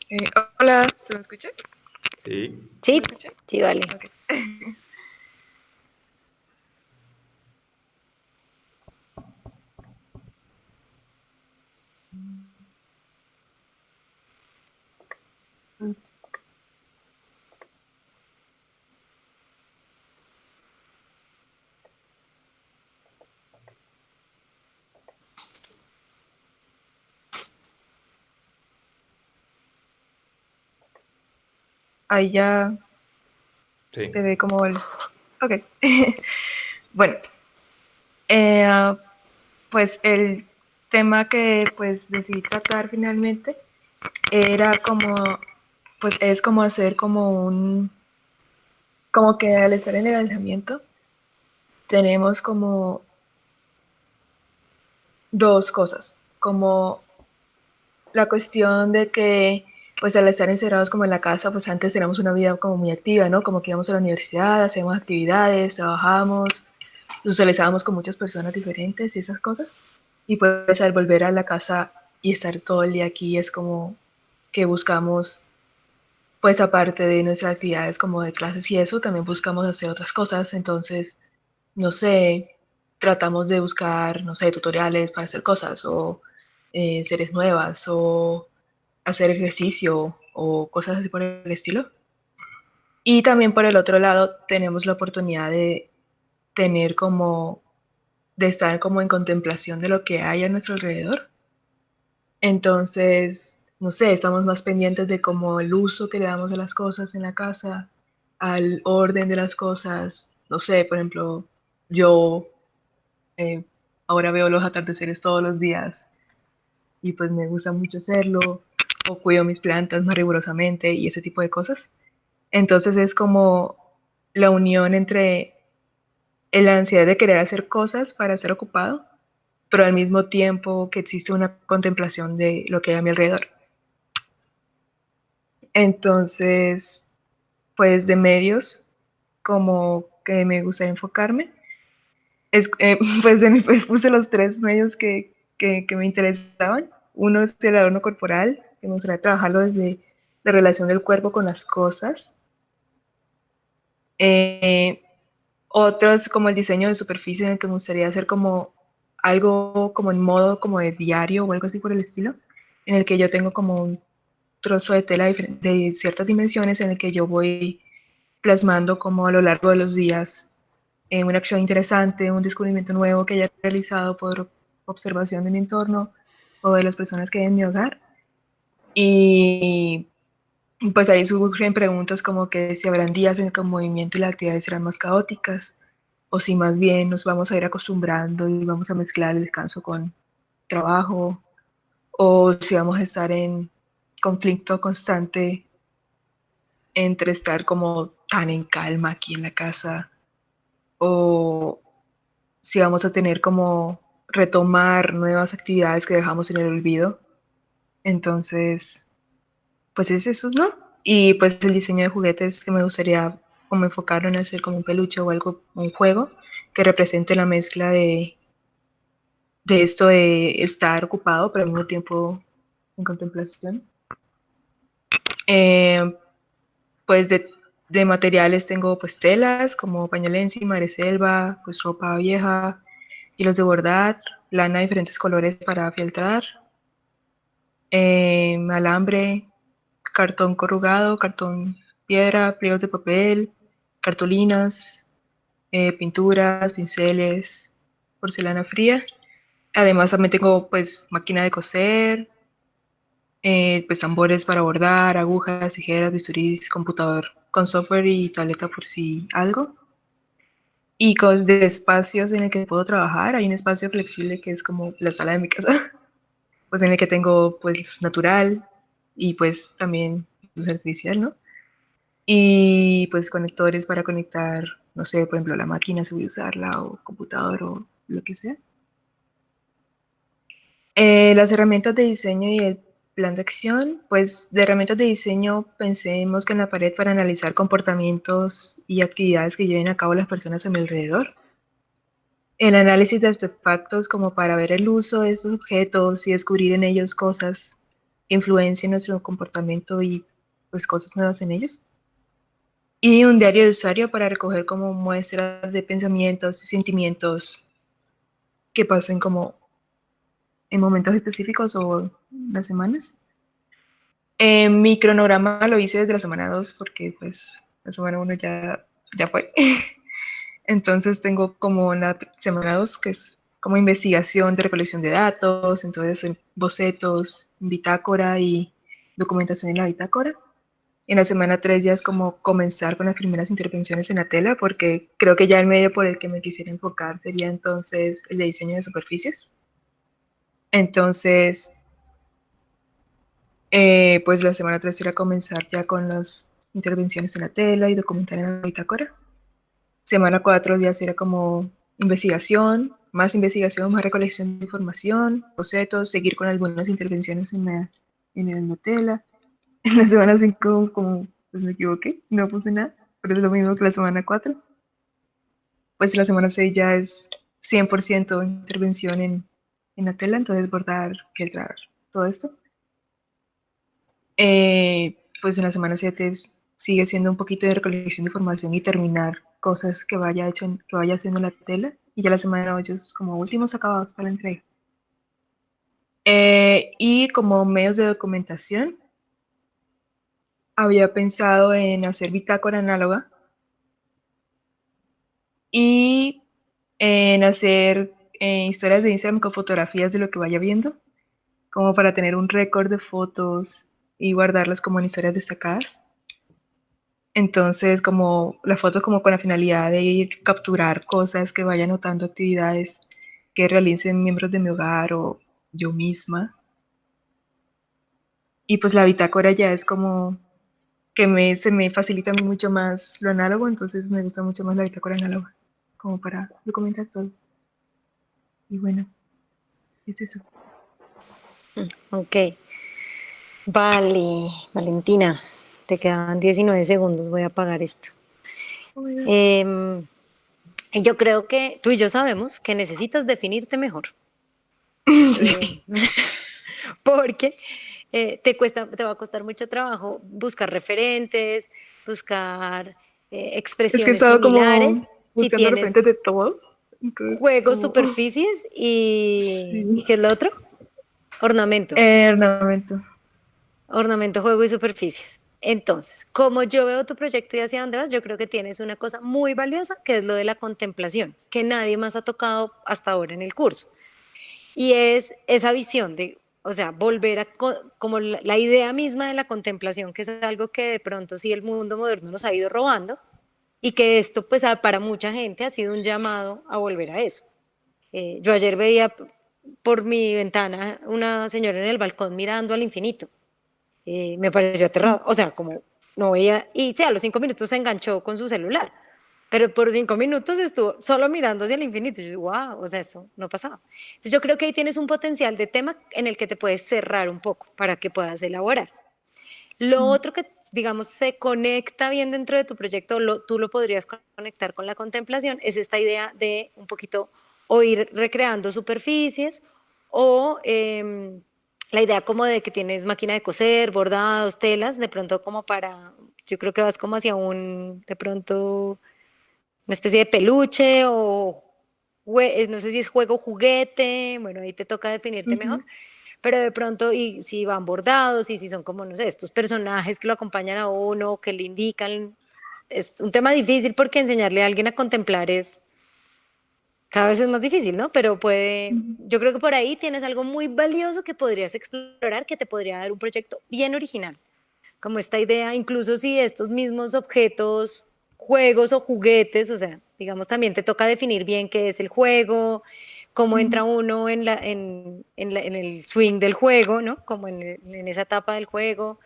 Eh, Hola, ¿se me escucha? Sí, ¿Se Sí, me escucha? sí, vale. Ok. Ahí ya Sí. se ve como el... Ok. Bueno, eh, pues el tema que pues decidí tratar finalmente era como, pues es como hacer como un, como que al estar en el alojamiento tenemos como dos cosas, como la cuestión de que pues al estar encerrados como en la casa, pues antes teníamos una vida como muy activa, ¿no? Como que íbamos a la universidad, hacíamos actividades, trabajábamos, socializábamos con muchas personas diferentes y esas cosas. Y pues al volver a la casa y estar todo el día aquí es como que buscamos, pues aparte de nuestras actividades como de clases y eso, también buscamos hacer otras cosas. Entonces, no sé, tratamos de buscar, no sé, tutoriales para hacer cosas o series nuevas o hacer ejercicio o cosas así por el estilo. Y también por el otro lado tenemos la oportunidad de tener como, de estar como en contemplación de lo que hay a nuestro alrededor. Entonces, no sé, estamos más pendientes de como el uso que le damos a las cosas en la casa, al orden de las cosas. No sé, por ejemplo, yo eh, ahora veo los atardeceres todos los días y pues me gusta mucho hacerlo, o cuido mis plantas más rigurosamente y ese tipo de cosas. Entonces es como la unión entre la ansiedad de querer hacer cosas para estar ocupado, pero al mismo tiempo que existe una contemplación de lo que hay a mi alrededor. Entonces, pues de medios, como que me gustaría enfocarme, es, pues puse los tres medios que me interesaban. Uno es el adorno corporal, que me gustaría trabajarlo desde la relación del cuerpo con las cosas. Eh, Otros como el diseño de superficie, en el que me gustaría hacer como algo como en modo como de diario o algo así por el estilo, en el que yo tengo como un trozo de tela de ciertas dimensiones en el que yo voy plasmando como a lo largo de los días una acción interesante, un descubrimiento nuevo que haya realizado por observación de mi entorno o de las personas que hay en mi hogar. Y pues ahí surgen preguntas como que si habrán días en que el movimiento y las actividades serán más caóticas, o si más bien nos vamos a ir acostumbrando y vamos a mezclar el descanso con trabajo, o si vamos a estar en conflicto constante entre estar como tan en calma aquí en la casa, o si vamos a tener como retomar nuevas actividades que dejamos en el olvido. Entonces, pues es eso, ¿no? Y pues el diseño de juguetes que me gustaría como enfocarlo en hacer como un peluche o algo, un juego que represente la mezcla de esto de estar ocupado, pero al mismo tiempo en contemplación. Eh, pues de materiales tengo pues telas como pañolensi, madreselva, pues ropa vieja, hilos de bordar, lana de diferentes colores para fieltrar, alambre, cartón corrugado, cartón piedra, pliegos de papel, cartulinas, pinturas, pinceles, porcelana fría. Además también tengo pues máquina de coser, pues tambores para bordar, agujas, tijeras, bisturís, computador con software y tableta por si algo. Y de espacios en el que puedo trabajar, hay un espacio flexible que es como la sala de mi casa, pues en el que tengo pues natural y pues también luz artificial, ¿no? Y pues conectores para conectar, no sé, por ejemplo, la máquina si voy a usarla o computador o lo que sea. Las herramientas de diseño y el plan de acción, pues de herramientas de diseño pensemos que en la pared para analizar comportamientos y actividades que lleven a cabo las personas a mi alrededor. El análisis de artefactos como para ver el uso de estos objetos y descubrir en ellos cosas que influencien nuestro comportamiento y pues cosas nuevas en ellos. Y un diario de usuario para recoger como muestras de pensamientos y sentimientos que pasen como en momentos específicos o las semanas. Mi cronograma lo hice desde la semana 2 porque pues la semana 1 ya fue. Entonces tengo como la semana 2 que es como investigación de recolección de datos, entonces bocetos, bitácora y documentación en la bitácora. En la semana 3 ya es como comenzar con las primeras intervenciones en la tela, porque creo que ya el medio por el que me quisiera enfocar sería entonces el de diseño de superficies. Entonces, pues la semana 3 será comenzar ya con las intervenciones en la tela y documentar en la bitácora. Semana 4 ya será como investigación, más recolección de información, bocetos, seguir con algunas intervenciones en la tela. En la semana 5, como pues me equivoqué, no puse nada, pero es lo mismo que la semana 4. Pues la semana 6 ya es 100% intervención en la tela, entonces bordar, filtrar, todo esto. Pues en la semana 7 sigue siendo un poquito de recolección de información y terminar cosas que vaya haciendo la tela. Y ya la semana 8 es como últimos acabados para la entrega. Y como medios de documentación, había pensado en hacer bitácora análoga y en hacer historias de Instagram con fotografías de lo que vaya viendo, como para tener un récord de fotos y guardarlas como en historias destacadas. Entonces, como las fotos como con la finalidad de ir capturar cosas que vaya notando, actividades que realicen miembros de mi hogar o yo misma. Y pues la bitácora ya es como que se me facilita a mí mucho más lo análogo, entonces me gusta mucho más la bitácora análoga, como para documentar todo. Y bueno, es eso. Ok. Vale, Valentina, te quedaban 19 segundos, voy a apagar esto. Em, yo creo que tú y yo sabemos que necesitas definirte mejor. Eh, porque te va a costar mucho trabajo buscar referentes, buscar Es que he expresiones estado similares. como Si buscando tienes referentes de todo. Entonces, juegos, como, superficies ¿y sí. qué es lo otro? Ornamento. Ornamento. Ornamento, juego y superficies. Entonces, como yo veo tu proyecto y hacia dónde vas, yo creo que tienes una cosa muy valiosa, que es lo de la contemplación, que nadie más ha tocado hasta ahora en el curso. Y es esa visión de, o sea, volver a, como la idea misma de la contemplación, que es algo que de pronto sí el mundo moderno nos ha ido robando, y que esto, pues, para mucha gente ha sido un llamado a volver a eso. Yo ayer veía por mi ventana una señora en el balcón mirando al infinito. Me pareció aterrado, o sea, como no veía, y sí, a los 5 minutos se enganchó con su celular, pero por 5 minutos estuvo solo mirando hacia el infinito, y yo digo, wow, o sea, eso no pasaba. Entonces yo creo que ahí tienes un potencial de tema en el que te puedes cerrar un poco para que puedas elaborar. Lo otro que, digamos, se conecta bien dentro de tu proyecto, tú lo podrías conectar con la contemplación, es esta idea de un poquito o ir recreando superficies o la idea como de que tienes máquina de coser, bordados, telas, de pronto como para, yo creo que vas como hacia de pronto, una especie de peluche o no sé si es juego juguete, bueno, ahí te toca definirte mejor, pero de pronto, y si van bordados, y si son como, no sé, estos personajes que lo acompañan a uno, que le indican, es un tema difícil porque enseñarle a alguien a contemplar es cada vez es más difícil, ¿no? Pero yo creo que por ahí tienes algo muy valioso que podrías explorar, que te podría dar un proyecto bien original, como esta idea, incluso si estos mismos objetos, juegos o juguetes, o sea, digamos, también te toca definir bien qué es el juego, cómo entra uno en el swing del juego, ¿no? Como en esa etapa del juego,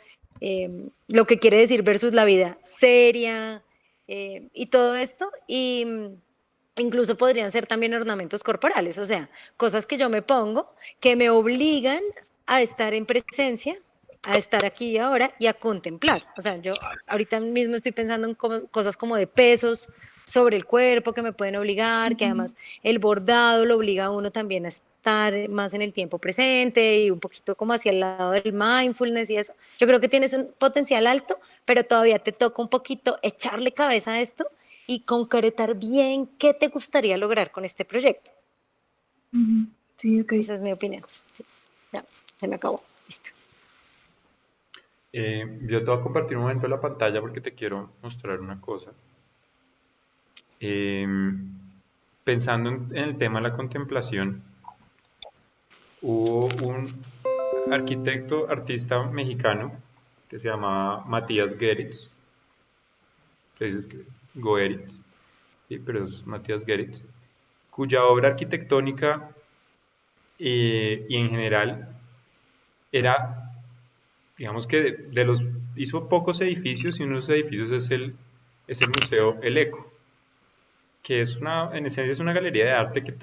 lo que quiere decir versus la vida seria, y todo esto, y incluso podrían ser también ornamentos corporales, o sea, cosas que yo me pongo que me obligan a estar en presencia, a estar aquí y ahora y a contemplar. O sea, yo ahorita mismo estoy pensando en cosas como de pesos sobre el cuerpo que me pueden obligar, que además el bordado lo obliga a uno también a estar más en el tiempo presente y un poquito como hacia el lado del mindfulness y eso. Yo creo que tienes un potencial alto, pero todavía te toca un poquito echarle cabeza a esto y concretar bien qué te gustaría lograr con este proyecto. Ujú. Sí, ok. Esa es mi opinión. Sí, ya, se me acabó. Listo. Yo te voy a compartir un momento la pantalla porque te quiero mostrar una cosa. Pensando en el tema de la contemplación, hubo un arquitecto, artista mexicano que se llamaba Matías Geritz, se dice Goeritz, sí, pero es Matías Geritz, cuya obra arquitectónica y en general era, digamos que hizo pocos edificios y uno de esos edificios es el Museo El Eco, que en esencia es una galería de arte que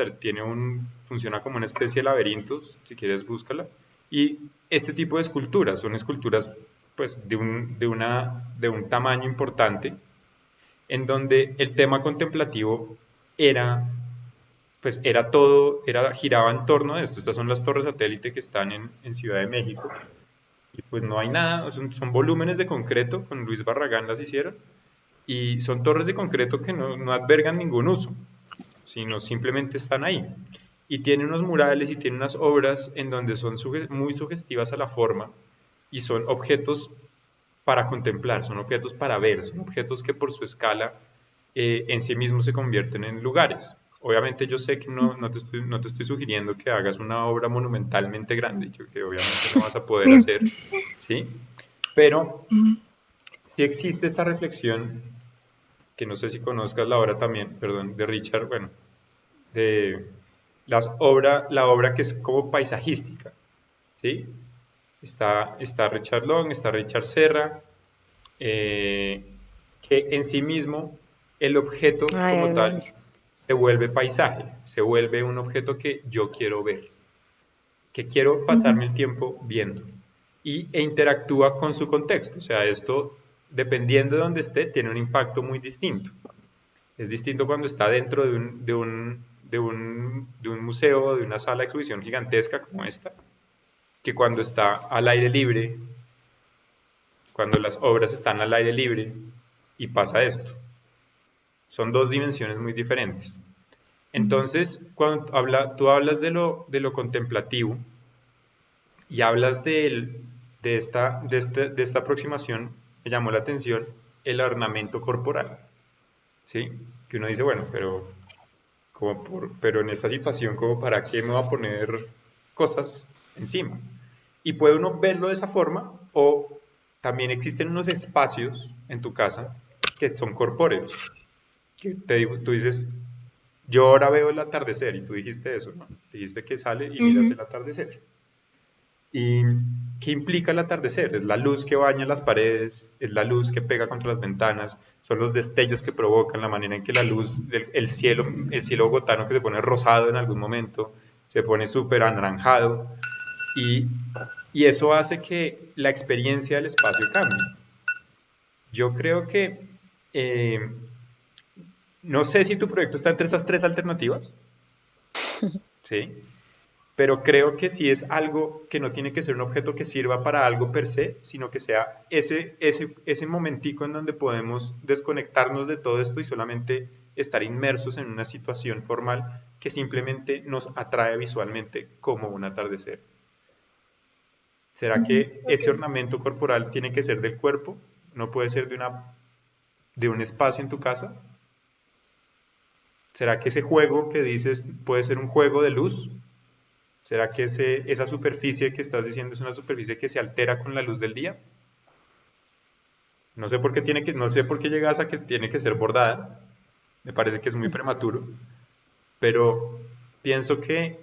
funciona como una especie de laberintos, si quieres búscala, y este tipo de esculturas son esculturas pues de un tamaño importante, en donde el tema contemplativo era giraba en torno a esto. Estas son las torres satélite que están en Ciudad de México, y pues no hay nada, son volúmenes de concreto, con Luis Barragán las hicieron, y son torres de concreto que no albergan ningún uso, sino simplemente están ahí. Y tiene unos murales y tiene unas obras en donde son muy sugestivas a la forma y son objetos para contemplar, son objetos para ver, son objetos que por su escala en sí mismos se convierten en lugares. Obviamente yo sé que no te estoy sugiriendo que hagas una obra monumentalmente grande, que obviamente no vas a poder hacer, ¿sí? Pero sí existe esta reflexión, que no sé si conozcas la obra también, perdón, de Richard, bueno, de la obra que es como paisajística, ¿sí? Está Richard Long, está Richard Serra, eh, que en sí mismo el objeto como Ay, tal buenísimo. se vuelve paisaje, se vuelve un objeto que yo quiero ver, que quiero pasarme el tiempo viendo e interactúa con su contexto. O sea, esto, dependiendo de donde esté, tiene un impacto muy distinto. Es distinto cuando está dentro de un museo, de una sala de exhibición gigantesca como esta, que cuando está al aire libre, cuando las obras están al aire libre y pasa esto. Son dos dimensiones muy diferentes. Entonces, cuando tú hablas de lo contemplativo y hablas de esta aproximación, me llamó la atención el ornamento corporal, ¿sí? Que uno dice, bueno, pero en esta situación, ¿como para qué me voy a poner cosas encima? Y puede uno verlo de esa forma, o también existen unos espacios en tu casa que son corpóreos, que tú dices, yo ahora veo el atardecer, y tú dijiste eso, ¿no? Dijiste que sale y miras el atardecer. ¿Y qué implica el atardecer? Es la luz que baña las paredes, es la luz que pega contra las ventanas, son los destellos que provocan, la manera en que la luz, el cielo bogotano que se pone rosado en algún momento, se pone súper anaranjado, y, y eso hace que la experiencia del espacio cambie. Yo creo que, eh, no sé si tu proyecto está entre esas tres alternativas, ¿sí? Pero creo que sí es algo que no tiene que ser un objeto que sirva para algo per se, sino que sea ese momentico en donde podemos desconectarnos de todo esto y solamente estar inmersos en una situación formal que simplemente nos atrae visualmente como un atardecer. ¿Será que ese Ok. ornamento corporal tiene que ser del cuerpo? ¿No puede ser de un espacio en tu casa? ¿Será que ese juego que dices puede ser un juego de luz? ¿Será que esa superficie que estás diciendo es una superficie que se altera con la luz del día? No sé por qué llegas a que tiene que ser bordada. Me parece que es muy prematuro. Pero pienso que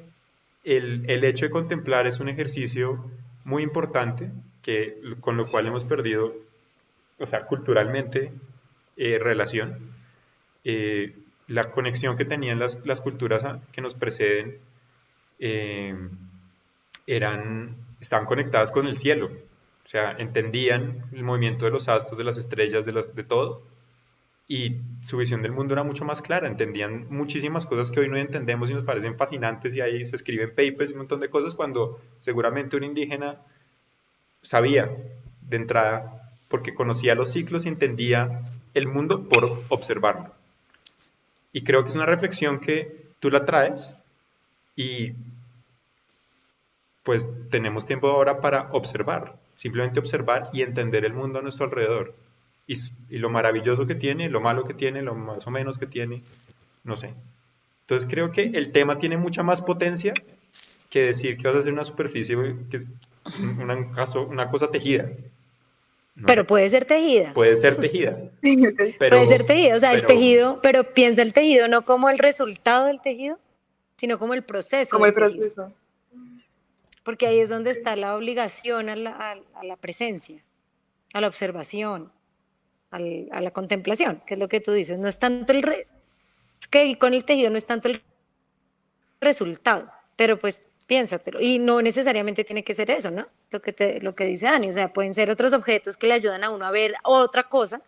el hecho de contemplar es un ejercicio muy importante con lo cual hemos perdido, o sea, culturalmente, relación. La conexión que tenían las culturas que nos preceden eh, estaban conectadas con el cielo. O sea, entendían el movimiento de los astros, de las estrellas, de todo. Y su visión del mundo era mucho más clara. Entendían muchísimas cosas que hoy no entendemos y nos parecen fascinantes. Y ahí se escriben papers y un montón de cosas cuando seguramente un indígena sabía de entrada porque conocía los ciclos y entendía el mundo por observarlo. Y creo que es una reflexión que tú la traes y pues tenemos tiempo ahora para observar. simplemente observar y entender el mundo a nuestro alrededor. Y lo maravilloso que tiene, lo malo que tiene, lo más o menos que tiene, no sé. Entonces creo que el tema tiene mucha más potencia que decir que vas a hacer una superficie, que es una cosa tejida. No sé, Pero puede ser tejida. puede ser tejida, Sí, ok. Puede pero, ser tejido, o sea, el pero, tejido, pero piensa el tejido no como el resultado del tejido, sino como el proceso Como el del tejido. proceso. Porque ahí es donde está la obligación a la presencia, a la observación, a la contemplación, que es lo que tú dices. No es tanto que con el tejido no es tanto el resultado, pero pues piénsatelo. Y no necesariamente tiene que ser eso, ¿no? Lo que dice Dani, o sea, pueden ser otros objetos que le ayudan a uno a ver otra cosa,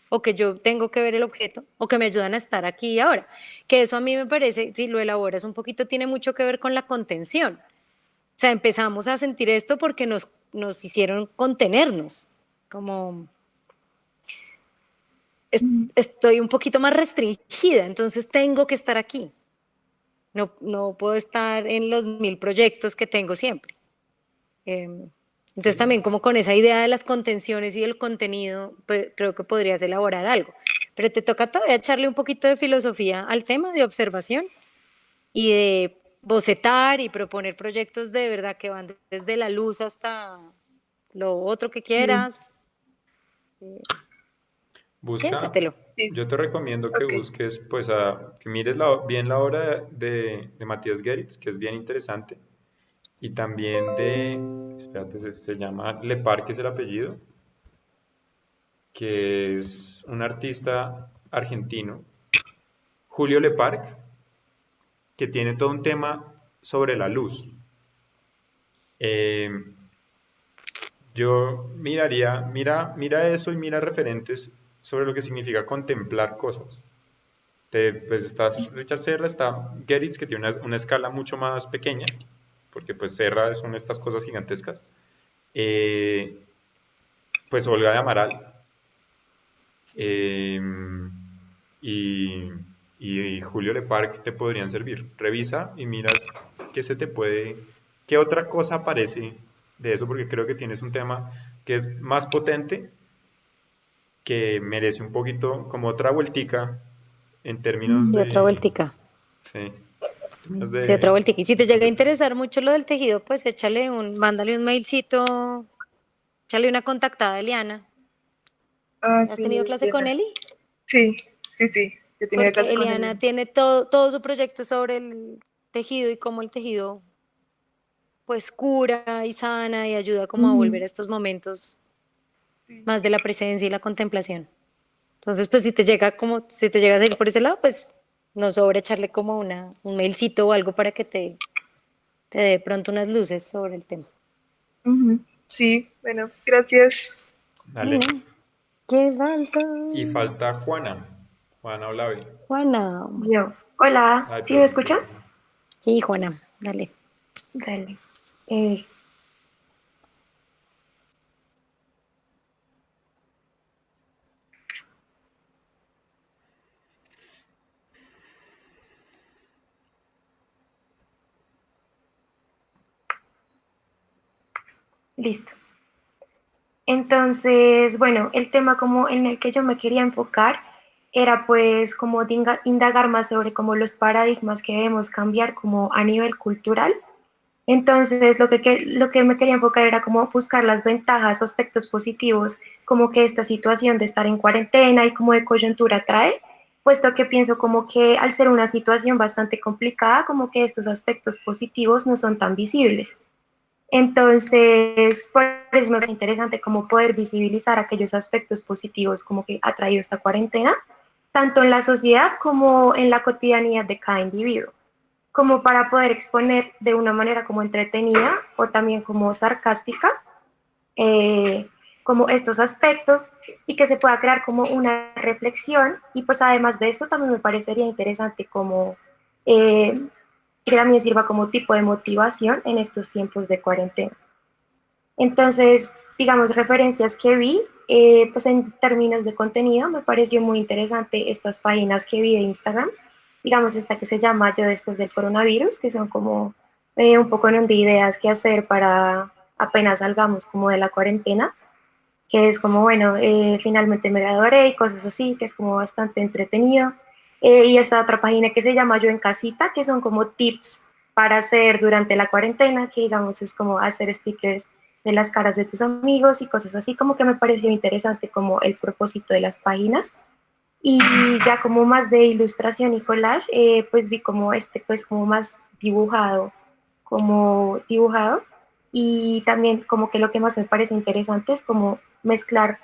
o que yo tengo que ver el objeto, o que me ayudan a estar aquí y ahora. Que eso a mí me parece, si lo elaboras un poquito, tiene mucho que ver con la contención. O sea, empezamos a sentir esto porque nos hicieron contenernos, como estoy un poquito más restringida, entonces tengo que estar aquí. No puedo estar en los 1000 proyectos que tengo siempre. Entonces sí, también como con esa idea de las contenciones y del contenido, pues, creo que podrías elaborar algo. Pero te toca todavía echarle un poquito de filosofía al tema de observación y de bocetar y proponer proyectos de verdad que van desde la luz hasta lo otro que Sí, quieras. busca, Piénsatelo. sí, yo te recomiendo que ok. busques, pues, que mires bien la obra de Matías Geritz, que es bien interesante, y también espérate, se llama Lepar, que es el apellido, que es un artista argentino, Julio Leparc, que tiene todo un tema sobre la luz. Eh, yo mira eso y mira referentes sobre lo que significa contemplar cosas. Pues está Richard Serra, está Geritz, que tiene una escala mucho más pequeña, porque pues Serra son estas cosas gigantescas. Eh, pues Olga de Amaral, eh, y, y Julio Leparc te podrían servir. Revisa y miras qué se te puede, qué otra cosa aparece de eso, porque creo que tienes un tema que es más potente, que merece un poquito como otra vueltica en términos Y otra de, vueltica. sí, en términos Sí, otra vueltica. Y si te de llega a concepto. interesar mucho lo del tejido, pues mándale un mailcito, échale una contactada a Eliana. Ah, ¿Has sí, tenido clase con Eliana. Eli? Sí, sí, sí. Yo tenía Porque clase con Eliana Eliana. tiene todo su proyecto sobre el tejido y cómo el tejido pues cura y sana y ayuda como a volver Ujú, a estos momentos sí. más de la presencia y la contemplación. Entonces, pues si te llega a salir por ese lado, pues no sobra echarle como un mailcito o algo para que te dé pronto unas luces sobre el tema. Ujú, sí, bueno, gracias. Dale. Bueno, ¿qué falta? Y falta Juana, Juana Olavi. Juana. Yo. Hola, Ay, ¿sí me perdón, escuchan? perdón. Sí, Juana, dale. Dale. Eh, listo. Entonces, bueno, el tema como en el que yo me quería enfocar era pues como indagar más sobre como los paradigmas que debemos cambiar como a nivel cultural. Entonces, lo que me quería enfocar era como buscar las ventajas o aspectos positivos como que esta situación de estar en cuarentena y como de coyuntura trae, puesto que pienso como que al ser una situación bastante complicada, como que estos aspectos positivos no son tan visibles. Entonces, por eso me parece interesante como poder visibilizar aquellos aspectos positivos como que ha traído esta cuarentena, tanto en la sociedad como en la cotidianidad de cada individuo, como para poder exponer de una manera como entretenida o también como sarcástica, como estos aspectos y que se pueda crear como una reflexión. Y pues además de esto también me parecería interesante como que también sirva como tipo de motivación en estos tiempos de cuarentena. Entonces, digamos, referencias que vi, pues en términos de contenido, me pareció muy interesante estas páginas que vi de Instagram, digamos, esta que se llama Yo después del coronavirus, que son como un poco, ¿no?, de ideas que hacer apenas salgamos como de la cuarentena, que es como, bueno, finalmente me graduaré y cosas así, que es como bastante entretenido. Y esta otra página que se llama Yo en Casita, que son como tips para hacer durante la cuarentena, que digamos es como hacer stickers de las caras de tus amigos y cosas así, como que me pareció interesante como el propósito de las páginas. Y ya como más de ilustración y collage, pues vi como pues como más dibujado, y también como que lo que más me parece interesante es como mezclar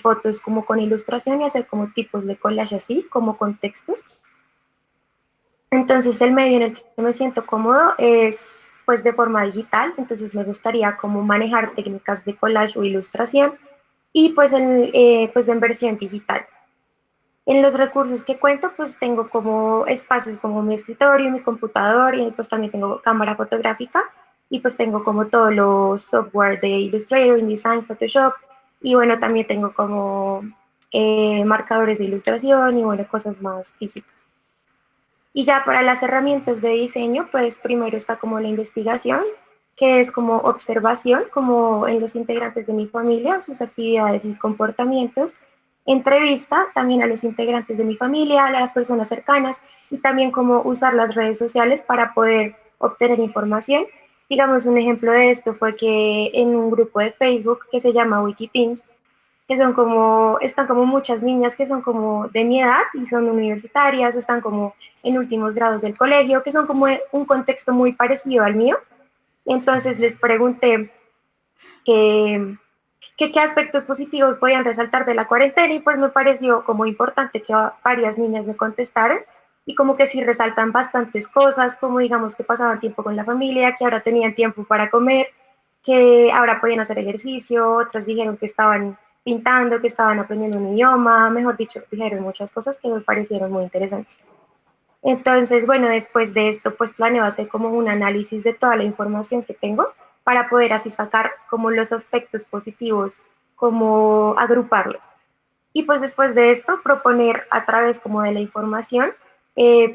fotos como con ilustración y hacer como tipos de collage así, como con textos. Entonces el medio en el que me siento cómodo es pues de forma digital, entonces me gustaría como manejar técnicas de collage o ilustración y pues pues en versión digital. En los recursos que cuento, pues tengo como espacios como mi escritorio, mi computador, y pues también tengo cámara fotográfica, y pues tengo como todos los software de Illustrator, InDesign, Photoshop, y bueno, también tengo como marcadores de ilustración y bueno, cosas más físicas. Y ya para las herramientas de diseño, pues primero está como la investigación, que es como observación, como en los integrantes de mi familia, sus actividades y comportamientos. Entrevista también a los integrantes de mi familia, a las personas cercanas, y también cómo usar las redes sociales para poder obtener información. Digamos, un ejemplo de esto fue que en un grupo de Facebook que se llama Wikiteens, que son como, están como muchas niñas que son como de mi edad y son universitarias o están como en últimos grados del colegio, que son como un contexto muy parecido al mío. Entonces les pregunté que, qué aspectos positivos podían resaltar de la cuarentena y pues me pareció como importante que varias niñas me contestaran y como que sí resaltan bastantes cosas, como digamos que pasaban tiempo con la familia, que ahora tenían tiempo para comer, que ahora podían hacer ejercicio, otras dijeron que estaban pintando, que estaban aprendiendo un idioma, mejor dicho, dijeron muchas cosas que me parecieron muy interesantes. Entonces, bueno, después de esto, pues planeo hacer como un análisis de toda la información que tengo para poder así sacar como los aspectos positivos, como agruparlos. Y pues después de esto, proponer a través como de la información,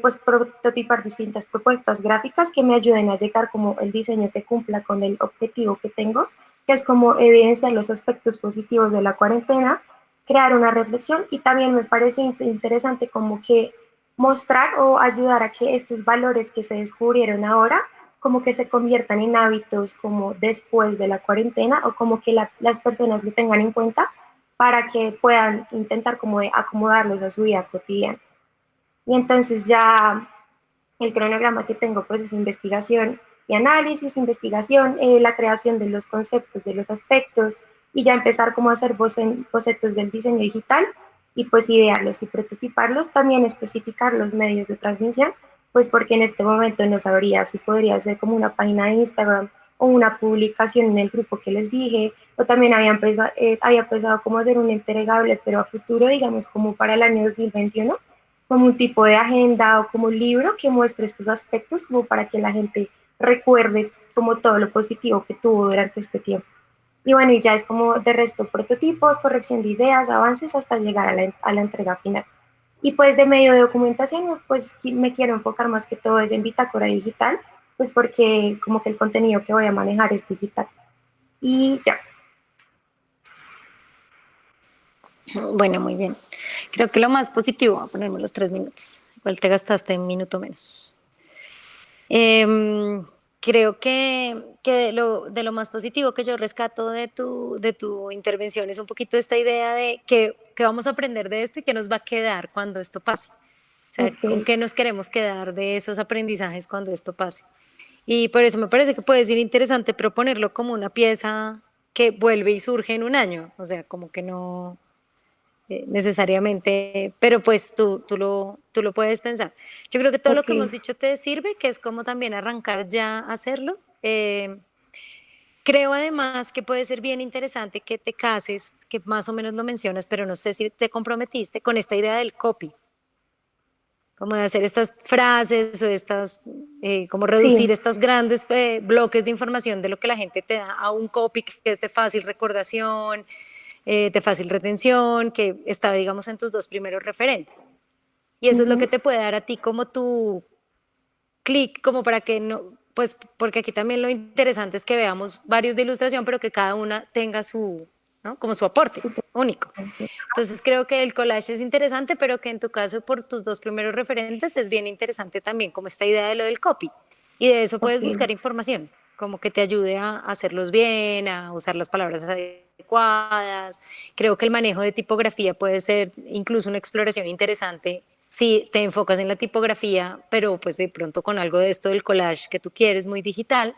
pues prototipar distintas propuestas gráficas que me ayuden a llegar como el diseño que cumpla con el objetivo que tengo, que es como evidenciar los aspectos positivos de la cuarentena, crear una reflexión y también me parece interesante como que mostrar o ayudar a que estos valores que se descubrieron ahora como que se conviertan en hábitos como después de la cuarentena o como que las personas lo tengan en cuenta para que puedan intentar como de acomodarlos a su vida cotidiana. Y entonces ya el cronograma que tengo pues es investigación y análisis, investigación, la creación de los conceptos, de los aspectos y ya empezar como a hacer bocetos del diseño digital y pues idearlos y prototiparlos, también especificar los medios de transmisión, pues porque en este momento no sabría si podría ser como una página de Instagram o una publicación en el grupo que les dije, o también había pensado cómo hacer un entregable, pero a futuro, digamos, como para el año 2021 como un tipo de agenda o como un libro que muestre estos aspectos como para que la gente recuerde como todo lo positivo que tuvo durante este tiempo. Y bueno, y ya es como de resto prototipos, corrección de ideas, avances hasta llegar a la entrega final. Y pues de medio de documentación, pues me quiero enfocar más que todo es en bitácora digital, pues porque como que el contenido que voy a manejar es digital. Y ya. Bueno, muy bien. Creo que lo más positivo, voy a ponerme los 3 minutos. Igual te gastaste un minuto menos. Creo que de lo más positivo que yo rescato de tu intervención es un poquito esta idea de que vamos a aprender de esto y que nos va a quedar cuando esto pase. O sea, con Ok, qué nos queremos quedar de esos aprendizajes cuando esto pase. Y por eso me parece que puede ser interesante proponerlo como una pieza que vuelve y surge en un año. O sea, como que no necesariamente, pero pues tú lo puedes pensar. Yo creo que todo lo ok. que hemos dicho te sirve, que es como también arrancar ya a hacerlo. Creo además que puede ser bien interesante que te cases, que más o menos lo mencionas, pero no sé si te comprometiste con esta idea del copy, como de hacer estas frases o estas, como reducir Sí, estos grandes bloques de información de lo que la gente te da a un copy que es de fácil recordación, de fácil retención, que está, digamos, en tus dos primeros referentes. Y eso es lo que ujú, te puede dar a ti como tu clic, como para que no, pues porque aquí también lo interesante es que veamos varios de ilustración, pero que cada una tenga su, ¿no? Como su aporte Súper, único. sí. Entonces creo que el collage es interesante, pero que en tu caso, por tus dos primeros referentes, es bien interesante también como esta idea de lo del copy. Y de eso puedes Ok, buscar información, como que te ayude a hacerlos bien, a usar las palabras adecuadas. Creo que el manejo de tipografía puede ser incluso una exploración interesante si te enfocas en la tipografía, pero pues de pronto con algo de esto del collage que tú quieres, muy digital,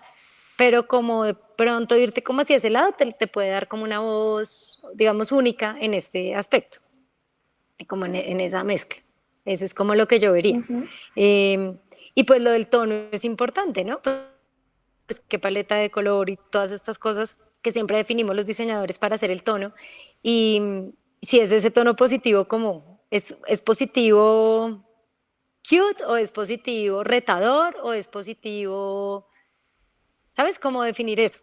pero como de pronto irte como hacia ese lado te puede dar como una voz, digamos, única en este aspecto, como en esa mezcla. Eso es como lo que yo vería. ujú, Eh, y pues lo del tono es importante, ¿no? Pues qué paleta de color y todas estas cosas que siempre definimos los diseñadores para hacer el tono. Y si es ese tono positivo, como es positivo cute o es positivo retador o es positivo, ¿sabes cómo definir eso?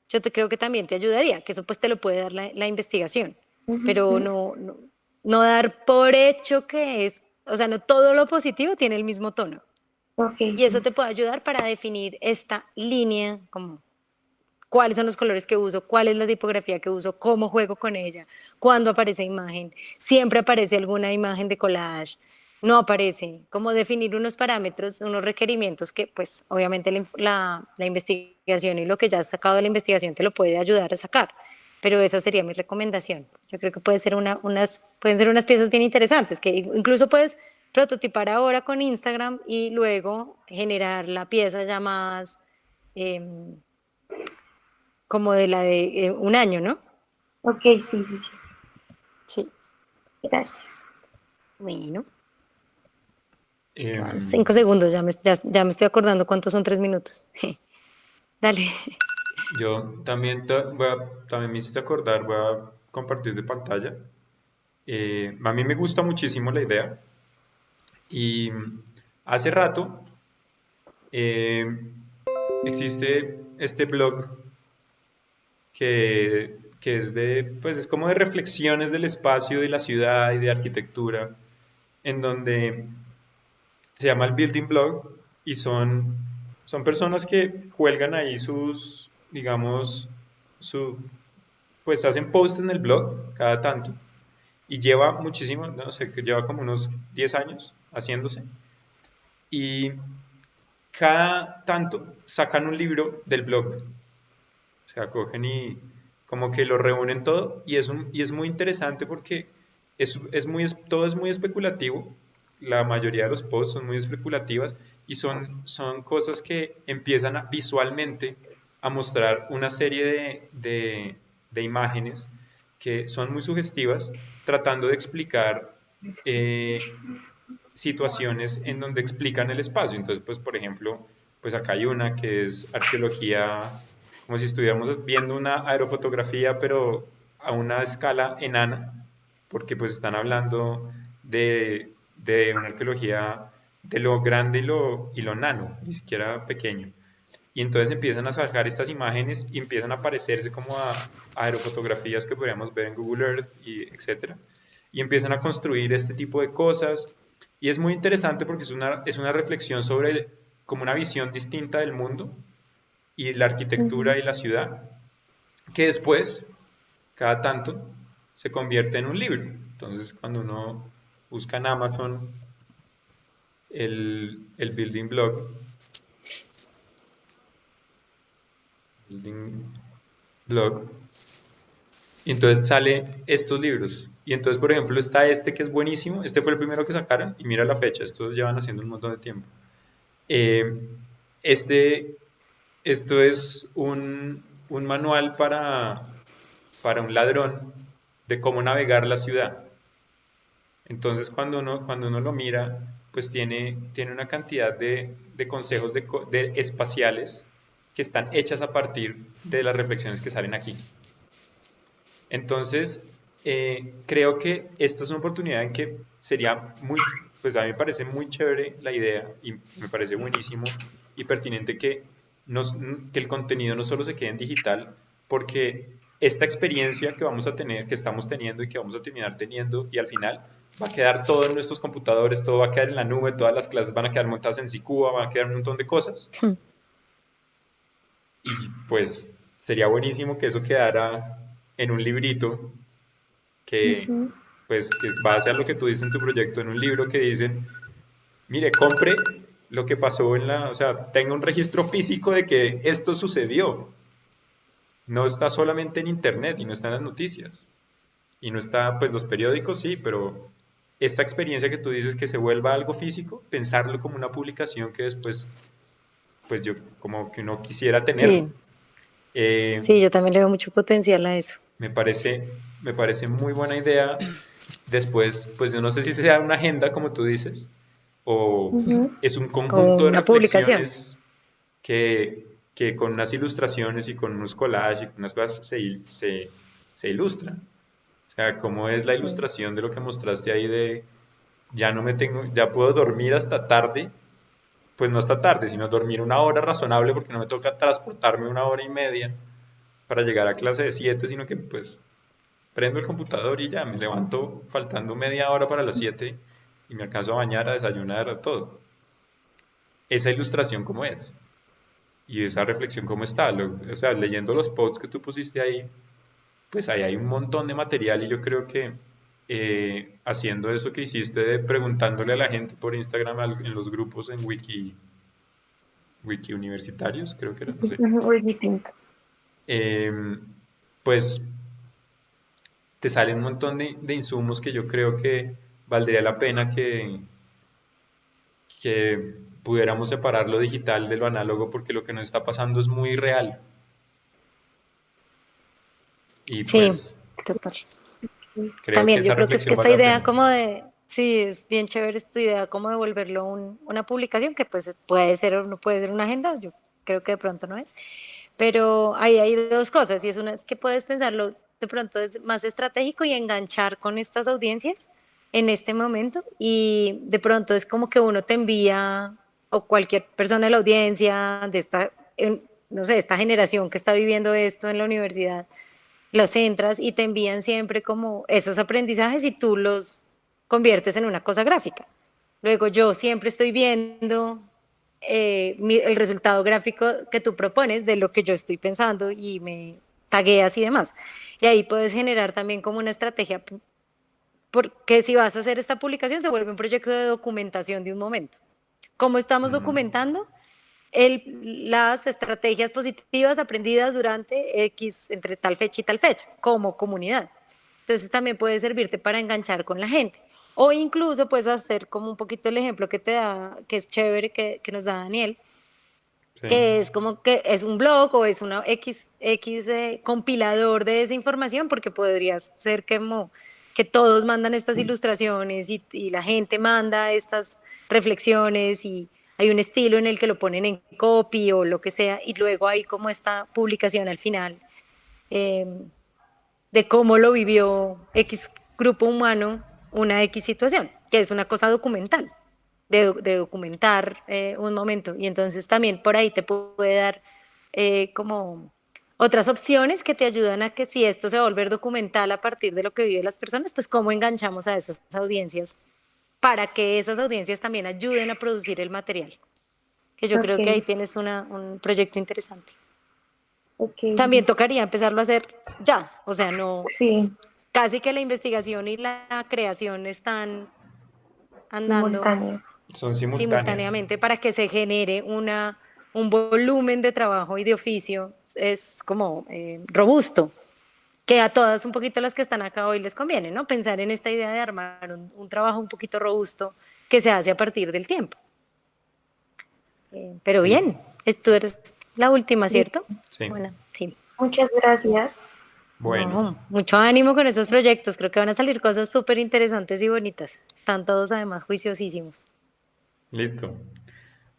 Yo te creo que también te ayudaría, que eso pues te lo puede dar la investigación, ujú, pero ujú. no dar por hecho que es, o sea, no todo lo positivo tiene el mismo tono. Ok, Y eso sí. te puede ayudar para definir esta línea, como cuáles son los colores que uso, cuál es la tipografía que uso, cómo juego con ella, cuándo aparece imagen, siempre aparece alguna imagen de collage, no aparece, cómo definir unos parámetros, unos requerimientos que pues obviamente la investigación y lo que ya has sacado de la investigación te lo puede ayudar a sacar, pero esa sería mi recomendación. Yo creo que puede ser pueden ser unas piezas bien interesantes, que incluso puedes prototipar ahora con Instagram y luego generar la pieza ya más... Eh, como de la de un año, ¿no? Ok, sí, sí, sí. Sí. Gracias. Bueno, quedan Em, 5 segundos, ya me estoy acordando cuántos son 3 minutos. Dale. yo también, también me hiciste acordar, voy a compartir de pantalla. A mí me gusta muchísimo la idea y hace rato eh, existe este blog que es pues es como de reflexiones del espacio, de la ciudad y de arquitectura, en donde se llama el Building Blog y son personas que cuelgan ahí digamos, pues hacen posts en el blog cada tanto y lleva muchísimo, no sé, que lleva como unos 10 años haciéndose y cada tanto sacan un libro del blog, o sea, cogen y como que lo reúnen todo y es muy interesante porque todo es muy especulativo, la mayoría de los posts son muy especulativas y son cosas que empiezan visualmente a mostrar una serie de imágenes que son muy sugestivas, tratando de explicar situaciones en donde explican el espacio. Entonces, pues, por ejemplo, pues acá hay una que es arqueología, como si estuviéramos viendo una aerofotografía, pero a una escala enana, porque pues están hablando de una arqueología de lo grande y lo nano, ni siquiera pequeño. Y entonces empiezan a sacar estas imágenes y empiezan a parecerse como a aerofotografías que podríamos ver en Google Earth, y etcétera. Y empiezan a construir este tipo de cosas. Y es muy interesante porque es una reflexión sobre como una visión distinta del mundo y la arquitectura Ujú. y la ciudad, que después, cada tanto, se convierte en un libro. Entonces, cuando uno busca en Amazon el building blog, y entonces sale estos libros. Y entonces, por ejemplo, está este que es buenísimo. Este fue el primero que sacaron y mira la fecha. Estos llevan haciendo un montón de tiempo. Eh, este, esto es un manual para un ladrón de cómo navegar la ciudad. Entonces, cuando uno lo mira, pues tiene una cantidad de consejos de espaciales que están hechas a partir de las reflexiones que salen aquí. Entonces, creo que esta es una oportunidad en que sería pues a mí me parece muy chévere la idea y me parece buenísimo y pertinente que el contenido no solo se quede en digital, porque esta experiencia que vamos a tener, que estamos teniendo y que vamos a terminar teniendo, y al final va a quedar todo en nuestros computadores, todo va a quedar en la nube, todas las clases van a quedar montadas en Sicúa, van a quedar un montón de cosas. Y pues sería buenísimo que eso quedara en un librito que, Ujú. pues, que base a lo que tú dices en tu proyecto, en un libro que dicen, mire, compre lo que pasó o sea, tenga un registro físico de que esto sucedió. No está solamente en internet y no está en las noticias. Y no está, pues los periódicos sí, pero esta experiencia que tú dices que se vuelva algo físico, pensarlo como una publicación que después, pues yo como que uno quisiera tenerlo. Sí, sí, Eh, yo también le veo mucho potencial a eso. me parece muy buena idea. Después, pues yo no sé si sea una agenda, como tú dices, o Ujú. es un O conjunto de una publicación. reflexiones que con unas ilustraciones y con unos collages y con unas cosas se ilustran. O sea, cómo es la Sí. ilustración de lo que mostraste ahí de ya puedo dormir hasta tarde, pues no hasta tarde, sino dormir una hora razonable porque no me toca transportarme una hora y media para llegar a clase de 7, sino que pues prendo el computador y ya me levanto faltando media hora para las 7 y me alcanzo a bañar, a desayunar, a todo. Esa ilustración cómo es y esa reflexión cómo está, o sea, leyendo los posts que tú pusiste ahí, pues ahí hay un montón de material y yo creo que haciendo eso que hiciste de preguntándole a la gente por Instagram en los grupos en wiki universitarios, creo que era, no sé, Ujú, muy distinto. em, pues te salen un montón de insumos que yo creo que valdría la pena que pudiéramos separar lo digital de lo análogo porque lo que nos está pasando es muy real y Sí, pues total. creo que También yo esa creo que es que reflexión esta vale la idea pena. como de, sí, es bien chévere es tu idea como de volverlo una publicación que pues puede ser o no puede ser una agenda, yo creo que de pronto no es, pero ahí hay dos cosas y es una es que puedes pensarlo de pronto es más estratégico y enganchar con estas audiencias en este momento y de pronto es como que uno te envía o cualquier persona de la audiencia de esta, no sé, esta generación que está viviendo esto en la universidad los entras y te envían siempre como esos aprendizajes y tú los conviertes en una cosa gráfica. Luego yo siempre estoy viendo el resultado gráfico que tú propones de lo que yo estoy pensando y me tagueas y demás. Y ahí puedes generar también como una estrategia, porque si vas a hacer esta publicación se vuelve un proyecto de documentación de un momento. ¿Cómo estamos Mm, documentando? Las estrategias positivas aprendidas durante X, entre tal fecha y tal fecha, como comunidad. Entonces también puede servirte para enganchar con la gente. O incluso puedes hacer como un poquito el ejemplo que te da, que es chévere, que nos da Daniel, sí. que es como que es un blog o es una X compilador de esa información, porque podría ser como que todos mandan estas ilustraciones y la gente manda estas reflexiones y hay un estilo en el que lo ponen en copy o lo que sea y luego hay como esta publicación al final eh, de cómo lo vivió X grupo humano una X situación, que es una cosa documental, de documentar un momento. Y entonces también por ahí te puede dar como otras opciones que te ayudan a que si esto se va a volver documental a partir de lo que viven las personas, pues cómo enganchamos a esas audiencias para que esas audiencias también ayuden a producir el material. Que yo Ok, creo que ahí tienes un proyecto interesante. ok, También listo. tocaría empezarlo a hacer ya, o sea, no, Sí, casi que la investigación y la creación están andando simultáneo. Son simultáneas. simultáneamente para que se genere un volumen de trabajo y de oficio es como robusto, que a todas un poquito las que están acá hoy les conviene, ¿no? Pensar en esta idea de armar un trabajo un poquito robusto que se hace a partir del tiempo. Pero Sí, bien, tú eres la última, ¿cierto? Listo. sí. Bueno, sí. Muchas gracias. Bueno, No, mucho ánimo con esos proyectos. Creo que van a salir cosas súper interesantes y bonitas. Están todos además juiciosísimos. listo.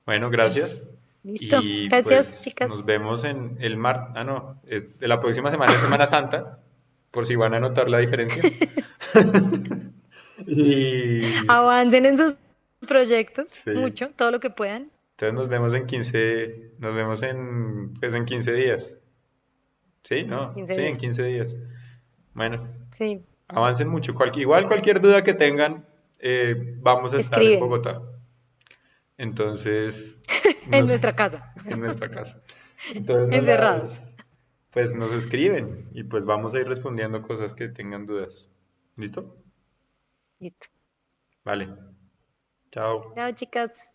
Bueno, gracias. Listo. Y Gracias, pues chicas. nos vemos en ah, no, de la próxima semana es Semana Santa, por si van a notar la diferencia. Y Avancen en sus proyectos, sí, mucho, todo lo que puedan. entonces nos vemos en 15, nos vemos pues en 15 días. ¿Sí? ¿No? 15 Sí, en días. 15 días. Bueno, Sí, avancen mucho. Igual cualquier duda que tengan, vamos a estar en escriben Bogotá. Entonces, en nos, nuestra casa. en nuestra casa. Entonces, Encerrados. pues nos escriben y pues vamos a ir respondiendo cosas que tengan dudas. ¿Listo? Listo. Vale. Chao. Chao, chicas.